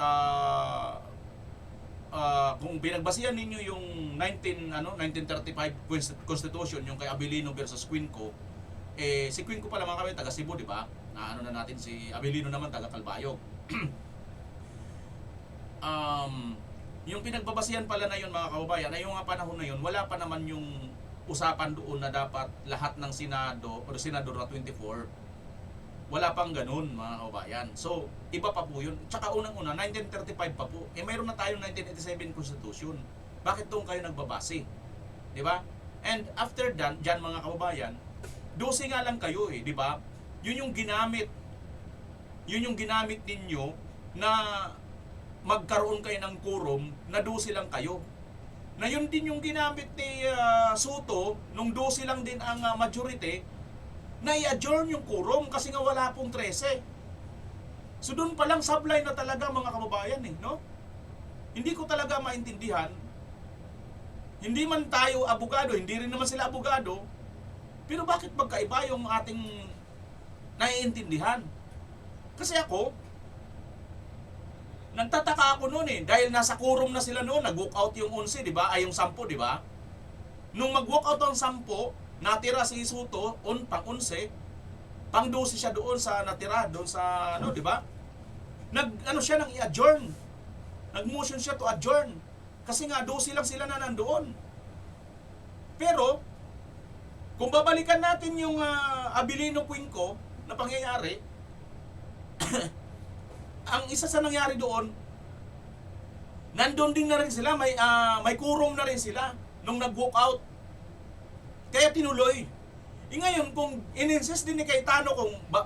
kung pinagbasihan ninyo yung 1935 Constitution, yung kay Abilino versus Quinco, si Quinco pala mga kami taga Cebu, di ba? Na ano na natin, si Abilino naman taga Calbayog. Yung pinagbabasihan pala na yun mga kababayan, ay yung mga panahon na yun, wala pa naman yung usapan doon na dapat lahat ng Senado o Senador na 24, wala pang ganun mga kababayan. So, iba pa po yun. Tsaka unang-una, 1935 pa po. Mayroon na tayong 1987 Constitution. Bakit doon kayo nagbabase? Di ba? And after that, dyan mga kababayan, 12 nga lang kayo di ba? Yun yung ginamit ninyo na magkaroon kayo ng quorum na 12 lang kayo. Na yun din yung ginamit ni Soto nung 12 lang din ang majority na i-adjourn yung quorum kasi nga wala pong 13. So doon pa lang sablay na talaga mga kababayan no? Hindi ko talaga maintindihan. Hindi man tayo abogado, hindi rin naman sila abogado. Pero bakit magkaiba yung ating naiintindihan? Kasi ako, nagtataka ako noon dahil nasa quorum na sila noon, nag-walk out yung 11, di ba? Ay yung 10, di ba? Nung mag-walk out ang 10, natira si Soto, pang-11, pang-12 siya doon sa natira, doon sa, di ba? Nag-ano siya nang i-adjourn. Nag-motion siya to adjourn. Kasi nga, 12 lang sila na nandoon. Pero, kung babalikan natin yung Abilino Quinco na pangyayari, ang isa sa nangyari doon, nandun din na rin sila, may quorum na rin sila nung nag-walk out. Kaya tinuloy. Ngayon, kung in-insist din ni Cayetano,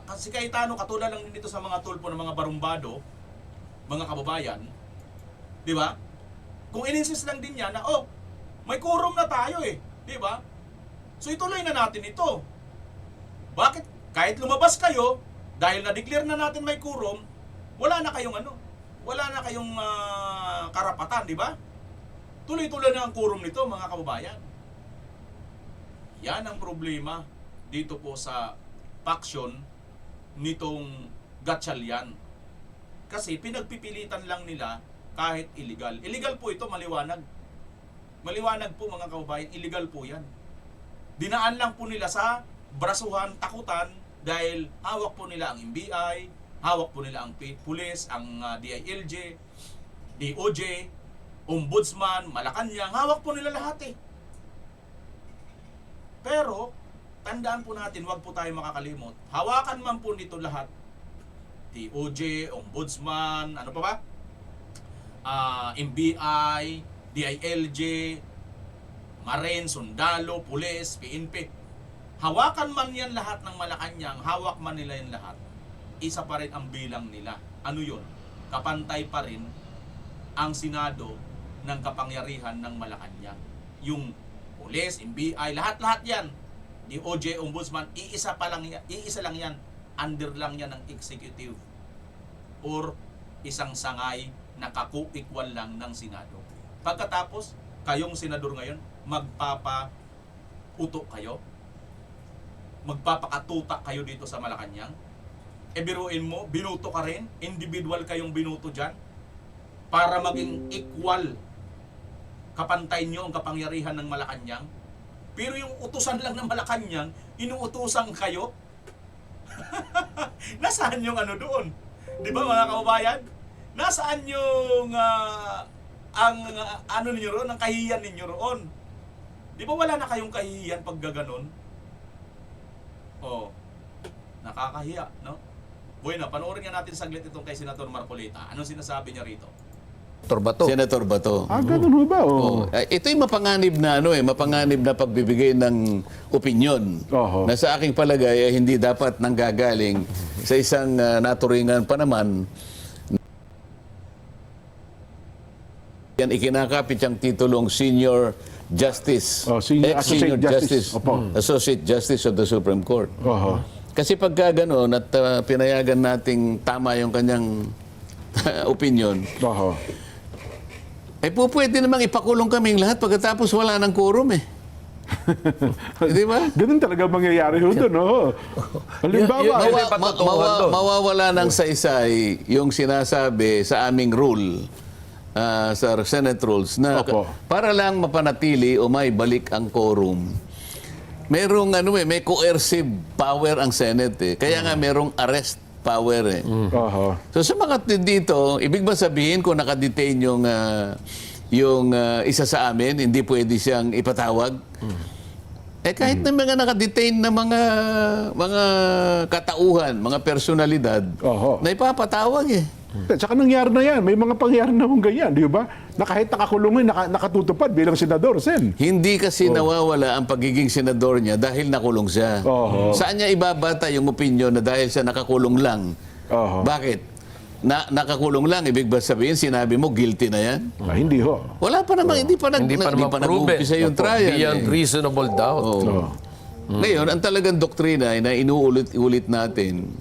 kasi Cayetano katulad lang din dito sa mga tulpo ng mga barumbado, mga kababayan, di ba? Kung in-insist lang din niya na, may quorum na tayo di ba? So ituloy na natin ito. Bakit? Kahit lumabas kayo, dahil na-declare na natin may quorum, wala na kayong karapatan, di ba? Tuloy-tuloy na ang quorum nito, mga kababayan. Yan ang problema dito po sa faction nitong Gatchalian. Kasi pinagpipilitan lang nila kahit illegal. Illegal po ito, maliwanag. Maliwanag po mga kababayan, illegal po yan. Dinaan lang po nila sa brasuhan, takutan, dahil hawak po nila ang NBI, hawak po nila ang pulis, ang DILG, DOJ, Ombudsman, Malacanang, hawak po nila lahat Pero, tandaan po natin, wag po tayo makakalimot. Hawakan man po nito lahat. DOJ, Ombudsman, ano pa ba? NBI, DILG, Maren, Sundalo, Pulis, PNP. Hawakan man yan lahat ng Malacanang, hawak man nila yan lahat. Isa pa rin ang bilang nila. Ano yun? Kapantay pa rin ang Senado ng kapangyarihan ng Malacanang. Yung Pulis, NBI, lahat-lahat yan. DOJ, Ombudsman, iisa lang yan. Under lang yan ng executive. Or isang sangay na kaku-equal lang ng Senado. Pagkatapos, kayong senador ngayon, magpapauto kayo. Magpapakatuta kayo dito sa Malacanang. Biruin mo, binuto ka rin, individual kayong binuto dyan, para maging equal, kapantay nyo ang kapangyarihan ng Malacanang. Pero yung utusan lang ng Malacanang, inuutusan kayo. Nasaan yung ano doon? Di ba mga kababayan? Nasaan yung ano ninyo roon, ang kahihiyan ninyo roon? Di ba wala na kayong kahihiyan pag gaganon? Nakakahiya, no? Bueno, panoorin nga natin saglit itong kay Senator Marcolita. Anong sinasabi niya rito? Senator Bato. Ganun ho ba? Ito'y mapanganib na mapanganib na pagbibigay ng opinyon na sa aking palagay ay hindi dapat nanggagaling sa isang naturingan pa naman. Yan ikinakapit ang titulong Senior Justice. Associate Justice. Associate Justice of the Supreme Court. Kasi pagka gano'n at pinayagan nating tama yung kanyang opinion, Oho. pwede namang ipakulong kaming lahat pagkatapos wala ng quorum eh. Di ba? Ganun talaga mangyayari ho doon, no? Halimbawa, Yun ay patutunguhan doon. Mawawala ng saysay yung sinasabi sa aming rule, sa Senate rules, na Opo. para lang mapanatili o may balik ang quorum, merong may coercive power ang Senate eh. Kaya nga merong arrest power eh. Oho. So sa mga dito, ibig ba sabihin kung nakadetain yung isa sa amin, hindi pwede siyang ipatawag? Kahit na mga nakadetain na mga katauhan, mga personalidad, Oho. na ipapatawag eh. Tsaka nangyari na yan. May mga pangyari na kung ganyan, di ba? Na kahit nakakulong nakatutupad bilang senador, Sen. Hindi kasi nawawala ang pagiging senador niya dahil nakulong siya. Oho. Saan niya ibabata yung opinion na dahil siya nakakulong lang? Oho. Bakit? Nakakulong lang, ibig ba sabihin, sinabi mo, guilty na yan? Hindi ho. Wala pa naman, hindi pa Hindi pa naman proven. nag-uumpisa yung trial. Beyond reasonable doubt. Oo. Ngayon, ang talagang doktrina na inuulit-ulit natin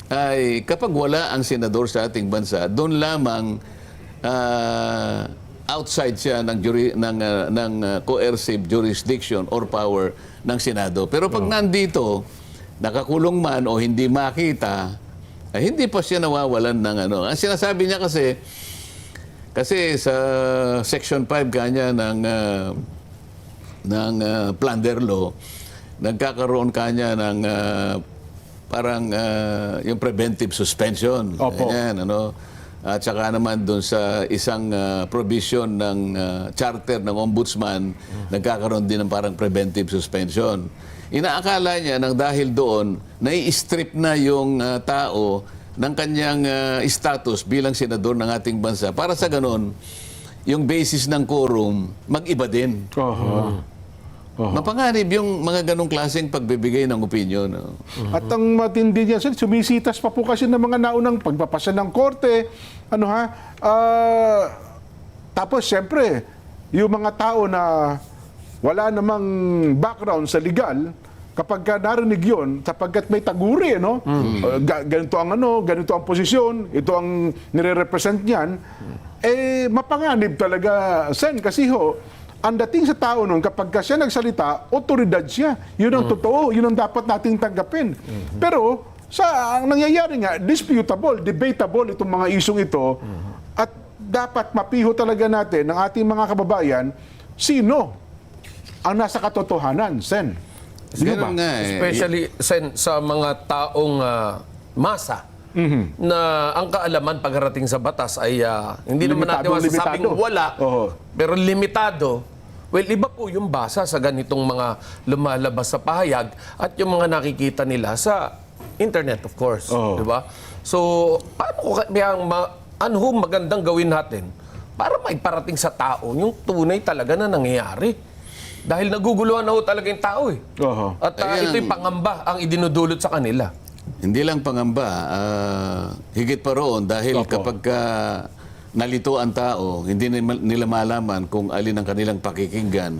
ay kapag wala ang senador sa ating bansa, doon lamang outside siya ng coercive jurisdiction or power ng Senado. Pero pag nandito, nakakulong man o hindi makita, ay hindi pa siya nawawalan ng Ang sinasabi niya kasi sa Section 5 kanya ng Plunder Law, nagkakaroon kanya ng parang yung preventive suspension. Opo. Ganyan, At saka naman doon sa isang provision ng charter ng ombudsman, nagkakaroon din ng parang preventive suspension. Inaakala niya nang dahil doon, nai-strip na yung tao ng kanyang status bilang senador ng ating bansa. Para sa ganon, yung basis ng quorum, mag-iba din. Oho. Mapanganib yung mga ganong klaseng pagbibigay ng opinion. At ang matindi niya, Sen, sumisitas pa po kasi ng mga naunang pagpapasa ng korte. Tapos, siyempre, yung mga tao na wala namang background sa legal, kapag ka narinig yun, sapagkat may taguri, ganito ang posisyon, ito ang nire-represent niyan, mapanganib talaga, Sen, kasi ang dating sa tao nun, kapag ka siya nagsalita, otoridad siya. Yun ang totoo, yun ang dapat nating tanggapin. Pero, ang nangyayari nga, disputable, debatable itong mga isyong ito, at dapat mapiho talaga natin ng ating mga kababayan, sino ang nasa katotohanan, Sen. Ganun nga eh. Especially sa mga taong masa na ang kaalaman pagdating sa batas ay hindi naman natin masasabing wala, pero limitado. Well, iba po yung basa sa ganitong mga lumalabas sa pahayag at yung mga nakikita nila sa internet, of course. Di ba? So, ano magandang gawin natin para maiparating sa tao yung tunay talaga na nangyayari? Dahil naguguluhan na ho talaga yung tao eh. At ito'y pangamba ang idinudulot sa kanila. Hindi lang pangamba, higit pa roon dahil kapag nalito ang tao, hindi nila malaman kung alin ang kanilang pakikinggan.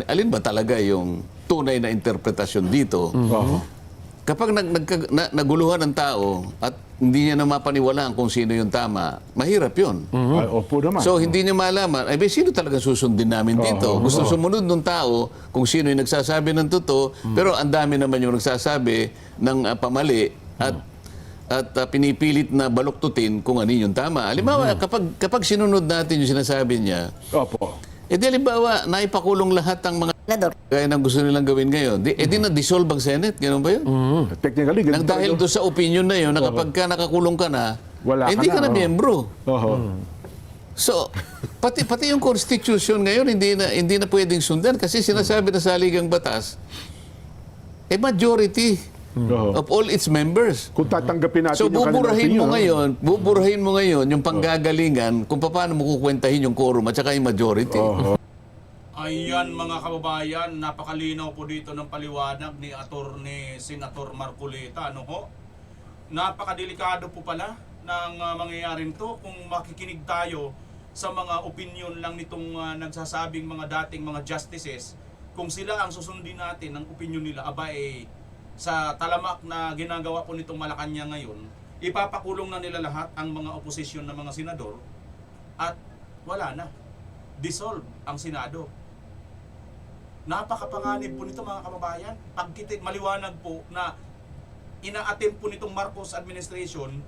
Alin ba talaga yung tunay na interpretasyon dito? Kapag naguluhan ang tao at hindi niya na mapaniwalaan kung sino yung tama, mahirap yun. Opo naman. So hindi niya malaman, sino talaga susundin namin dito? Gusto sumunod ng tao kung sino yung nagsasabi ng totoo, pero ang dami naman yung nagsasabi ng pamali at pinipilit na baluktutin kung ano yung tama. Halimbawa, kapag sinunod natin yung sinasabi niya, halimbawa, naipakulong lahat ang mga gaya ng gusto nilang gawin ngayon. Di na-dissolve ang Senate? Ganun ba yun? Technically, ganun Dahil doon sa opinion na yun, na kapag ka nakakulong ka na, hindi ka na miyembro. So, pati yung Constitution ngayon, hindi na pwedeng sundan kasi sinasabi na sa saligang batas, majority of all its members. Kung tatanggapin natin So, yung kanilang buburahin mo ngayon yung panggagalingan kung paano mo kukwentahin yung quorum at saka yung majority. Ayan mga kababayan, napakalinaw po dito ng paliwanag ni Senator Marcoleta. Napakadelikado po pala ng mangyayaring to kung makikinig tayo sa mga opinion lang nitong nagsasabing mga dating mga justices. Kung sila ang susundin natin ng opinion nila, sa talamak na ginagawa po nitong Malacanang ngayon, ipapakulong na nila lahat ang mga oposisyon na mga senador at wala na. Dissolve ang Senado. Napakapanganib po nito mga kababayan. Maliwanag po na ina-attempt po nitong Marcos administration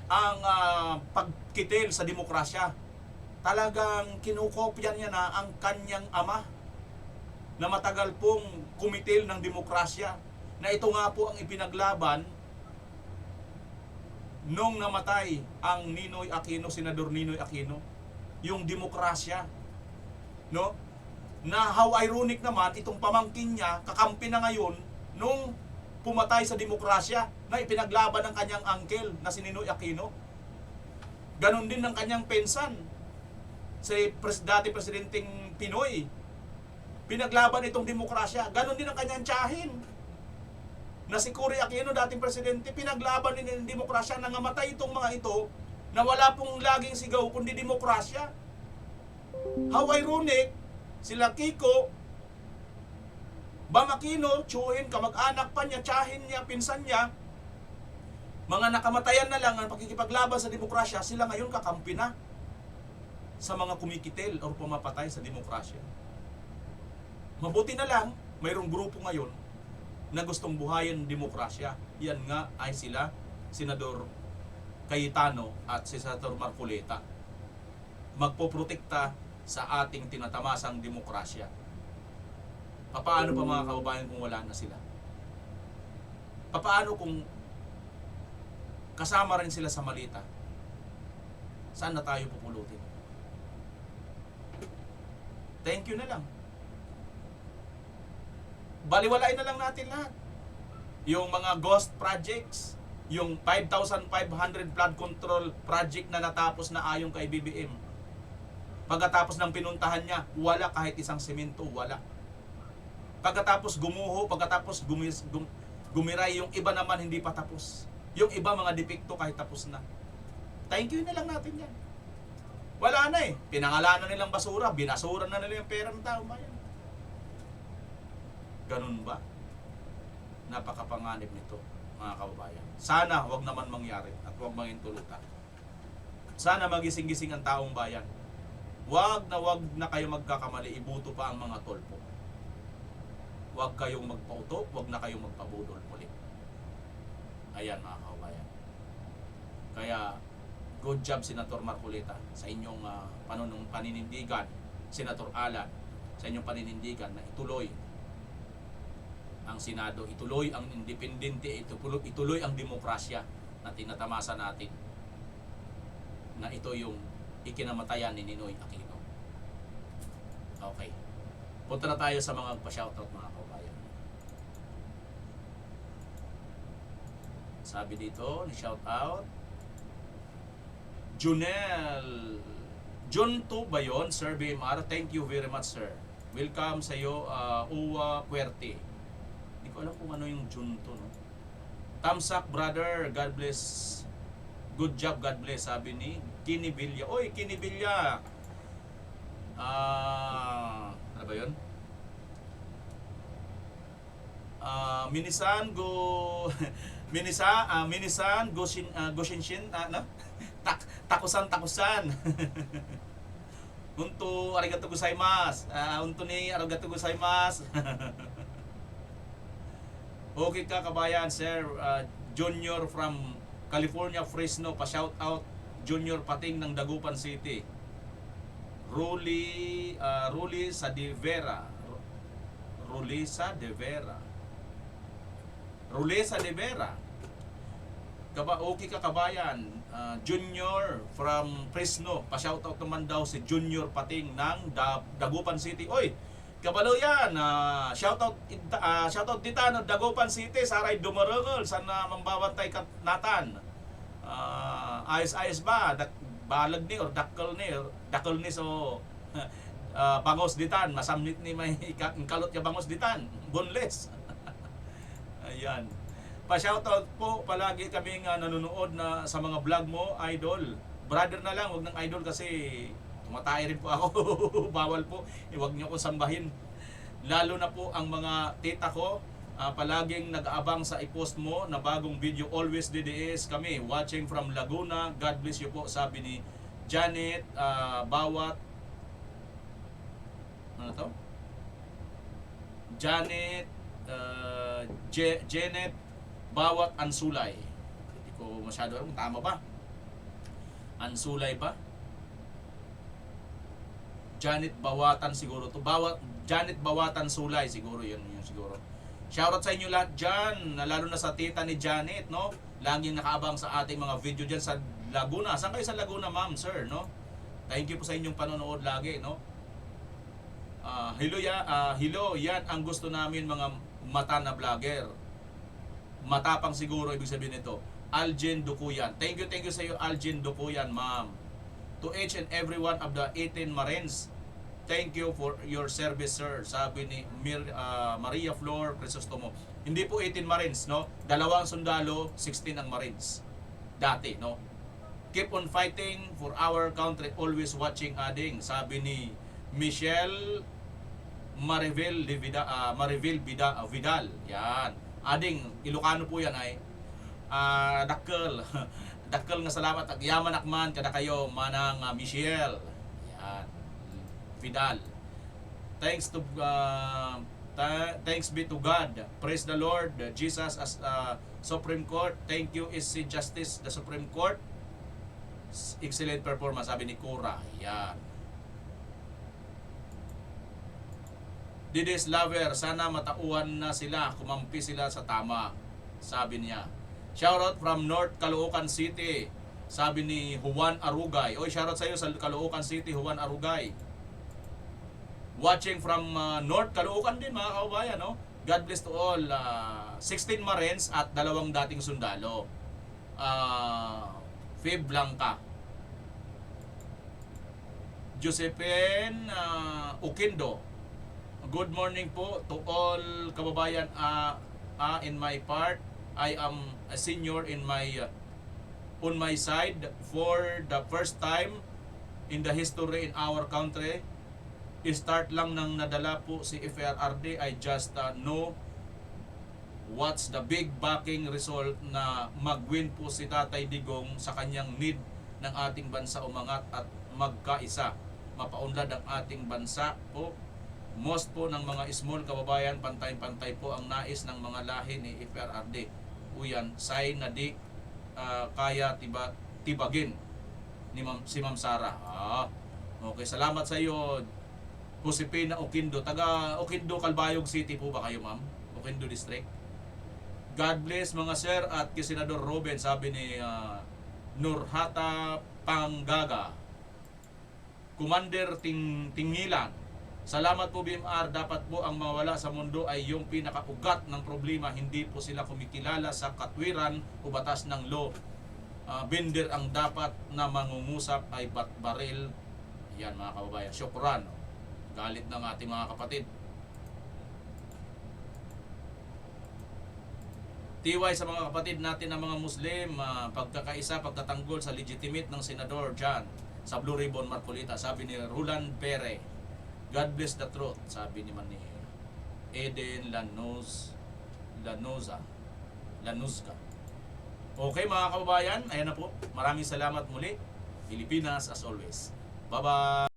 ang pagkitil sa demokrasya. Talagang kinukopya niya na ang kanyang ama na matagal pong kumitil ng demokrasya, na ito nga po ang ipinaglaban nung namatay ang Ninoy Aquino, Senador Ninoy Aquino, yung demokrasya, no? Na how ironic naman, itong pamangkin niya, kakampi na ngayon nung pumatay sa demokrasya na ipinaglaban ng kanyang uncle na si Ninoy Aquino. Ganon din ng kanyang pensan, si dati Presidenteng Pinoy. Pinaglaban itong demokrasya. Ganon din ang kanyang tiyahin na si Cory Aquino, dating presidente. Pinaglaban din ng demokrasya. Nangamatay itong mga ito na wala pong laging sigaw kundi demokrasya. How ironic, sila Kiko, Bam Aquino, tsuhin, kamag-anak pa niya, tiyahin niya, pinsan niya, mga nakamatayan na lang ang pagkikipaglaban sa demokrasya, sila ngayon kakampi na sa mga kumikitil o pumapatay sa demokrasya. Mabuti na lang, mayroong grupo ngayon na gustong buhayin demokrasya. Yan nga ay sila, Senador Cayetano at si Senator Marcoleta. Magpoprotekta sa ating tinatamasang demokrasya. Paano pa mga kababayan kung wala na sila? Paano kung kasama rin sila sa malita? Saan na tayo pupulutin? Thank you na lang. Baliwalain na lang natin lahat. Yung mga ghost projects, yung 5,500 flood control project na natapos na ayon kay BBM. Pagkatapos ng pinuntahan niya, wala kahit isang semento, wala. Pagkatapos gumuho, pagkatapos gumiray, yung iba naman hindi pa tapos. Yung iba mga depekto kahit tapos na. Thank you na lang natin yan. Wala na eh. Pinangalanan nilang basura, binasura na nila yung pera ng tao bayan. Ganun ba? Napakapanganib nito, mga kababayan. Sana wag naman mangyari at wag mangintulutan. Sana magising-gising ang taong bayan. Wag na kayo magkakamali, ibuto pa ang mga tolpo. Wag kayong magpauto, wag na kayong magpabudol muli. Ayan mga kababayan. Kaya good job Senator Marcoleta sa inyong paninindigan, Senator Alan, sa inyong paninindigan na ituloy ang Senado, ituloy ang independente, ituloy ang demokrasya na tinatamasa natin, na ito yung ikinamatayan ni Ninoy Aquino. Okay. Punta na tayo sa mga pa-shoutout mga kababayan. Sabi dito, ni shoutout Junel Junto ba yun, Sir BMR? Thank you very much, sir. Welcome sa iyo, Uwa Puerte. Hindi ko alam kung ano yung Junto, no? Thumbs up, brother. God bless. Good job, God bless. Sabi ni Kinibilla. Oy, Kinibilla. Ano ba yun? Minisan Goshinshin, ano? Takusan. Unto arigato gozaimasu. Unto ni arigato gozaimasu. Okay ka kabayan, sir. Junior from California, Fresno, pa-shout out. Junior Pating ng Dagupan City. Ruli sa De Vera. Rulisa De Vera. Okay ka kabayan. Junior from Fresno. Pa-shout out naman daw si Junior Pating ng Dagupan City. Oy, kabalo yan. Shoutout dita no Dagupan City, saray dumarungol sana mambawantay kat natan. Ayos ba? Balag ni or dakkel ni so bangos ditan, masamnit ni may kalot ya bangos ditan. Boneless. Ayan. Pa-shoutout po palagi kaming nanonood na sa mga vlog mo, idol. Brother na lang, wag ng idol kasi tumatay rin po ako. Bawal po. Huwag niyo ko sambahin. Lalo na po ang mga tita ko, palaging nag-aabang sa i-post mo na bagong video. Always DDS kami, watching from Laguna. God bless you po, sabi ni Janet Bawat. Ano to? Janet Janet Bawat Ansulay. Hindi ko masyado alam kung tama ba. Ansulay ba? Janet Bawatan siguro to. Janet Bawatan Sulay siguro yun siguro. Shoutout sa inyo lahat dyan, lalo na sa tita ni Janet, no? Laging nakaabang sa ating mga video dyan sa Laguna. Saan kayo sa Laguna, ma'am, sir, no? Thank you po sa inyong panonood lagi, no? Hello, yan ang gusto namin mga mata na vlogger. Matapang siguro ibig sabihin nito. Algin Dukuyan. Thank you sa iyo, Algin Dukuyan, ma'am. To each and every one of the 18 Marines, thank you for your service, sir. Sabi ni Maria Flor Crisostomo. Hindi po 18 Marines, no? 2 sundalo, 16 ang Marines. Dati, no? Keep on fighting for our country, always watching ading. Sabi ni Michelle Marivil Vidal. Yan. Ading, Ilocano po yan ay dakkel. Dakkel nga salamat at yaman akman kada kayo manang Michelle. Yan. Vidal. Thanks be to God. Praise the Lord Jesus as Supreme Court. Thank you is si Justice the Supreme Court. Excellent performance, sabi ni Cora. Yan. Didis lover, sana matauhan na sila, kumampi sila sa tama, sabi niya. Shoutout from North Caloocan City, sabi ni Juan Arugay. Oy, shoutout sa iyo sa Caloocan City, Juan Arugay. Watching from North Caloocan din, mga kababayan, no? God bless to all. 16 Marines at 2 dating sundalo. Fib Blanca. Josephine Ukindo. Good morning po to all kababayan. In my part, I am a senior in on my side. For the first time in the history in our country, start lang nang nadala po si FRRD. I just know what's the big backing result na mag-win po si Tatay Digong sa kanyang need ng ating bansa umangat at magkaisa. Mapaunlad ang ating bansa po. Most po ng mga small kababayan, pantay-pantay po ang nais ng mga lahi ni FRRD. Uyan, say na di kaya tibagin ni si Ma'am Sara. Okay, salamat sa iyo, Josepina Oquindo. Taga Oquindo, Calbayog City po ba kayo, ma'am? Oquindo District. God bless mga sir at kay Senador Robin, sabi ni Nurhata Panggaga. Commander Tingilan. Salamat po BMR, dapat po ang mawala sa mundo ay yung pinakaugat ng problema, hindi po sila kumikilala sa katwiran o batas ng law. Binder ang dapat na mangungusap ay baril. Yan mga kababayan, syukran. Galit ng ating mga kapatid. Tiway sa mga kapatid natin ng mga Muslim, pagkakaisa, pagtatanggol sa legitimate ng senador dyan sa Blue Ribbon Marcolita, sabi ni Roland Pere. God bless the truth, sabi ni Eden Lanuzca. Okay mga kababayan, ayan na po. Maraming salamat muli. Pilipinas as always. Bye-bye!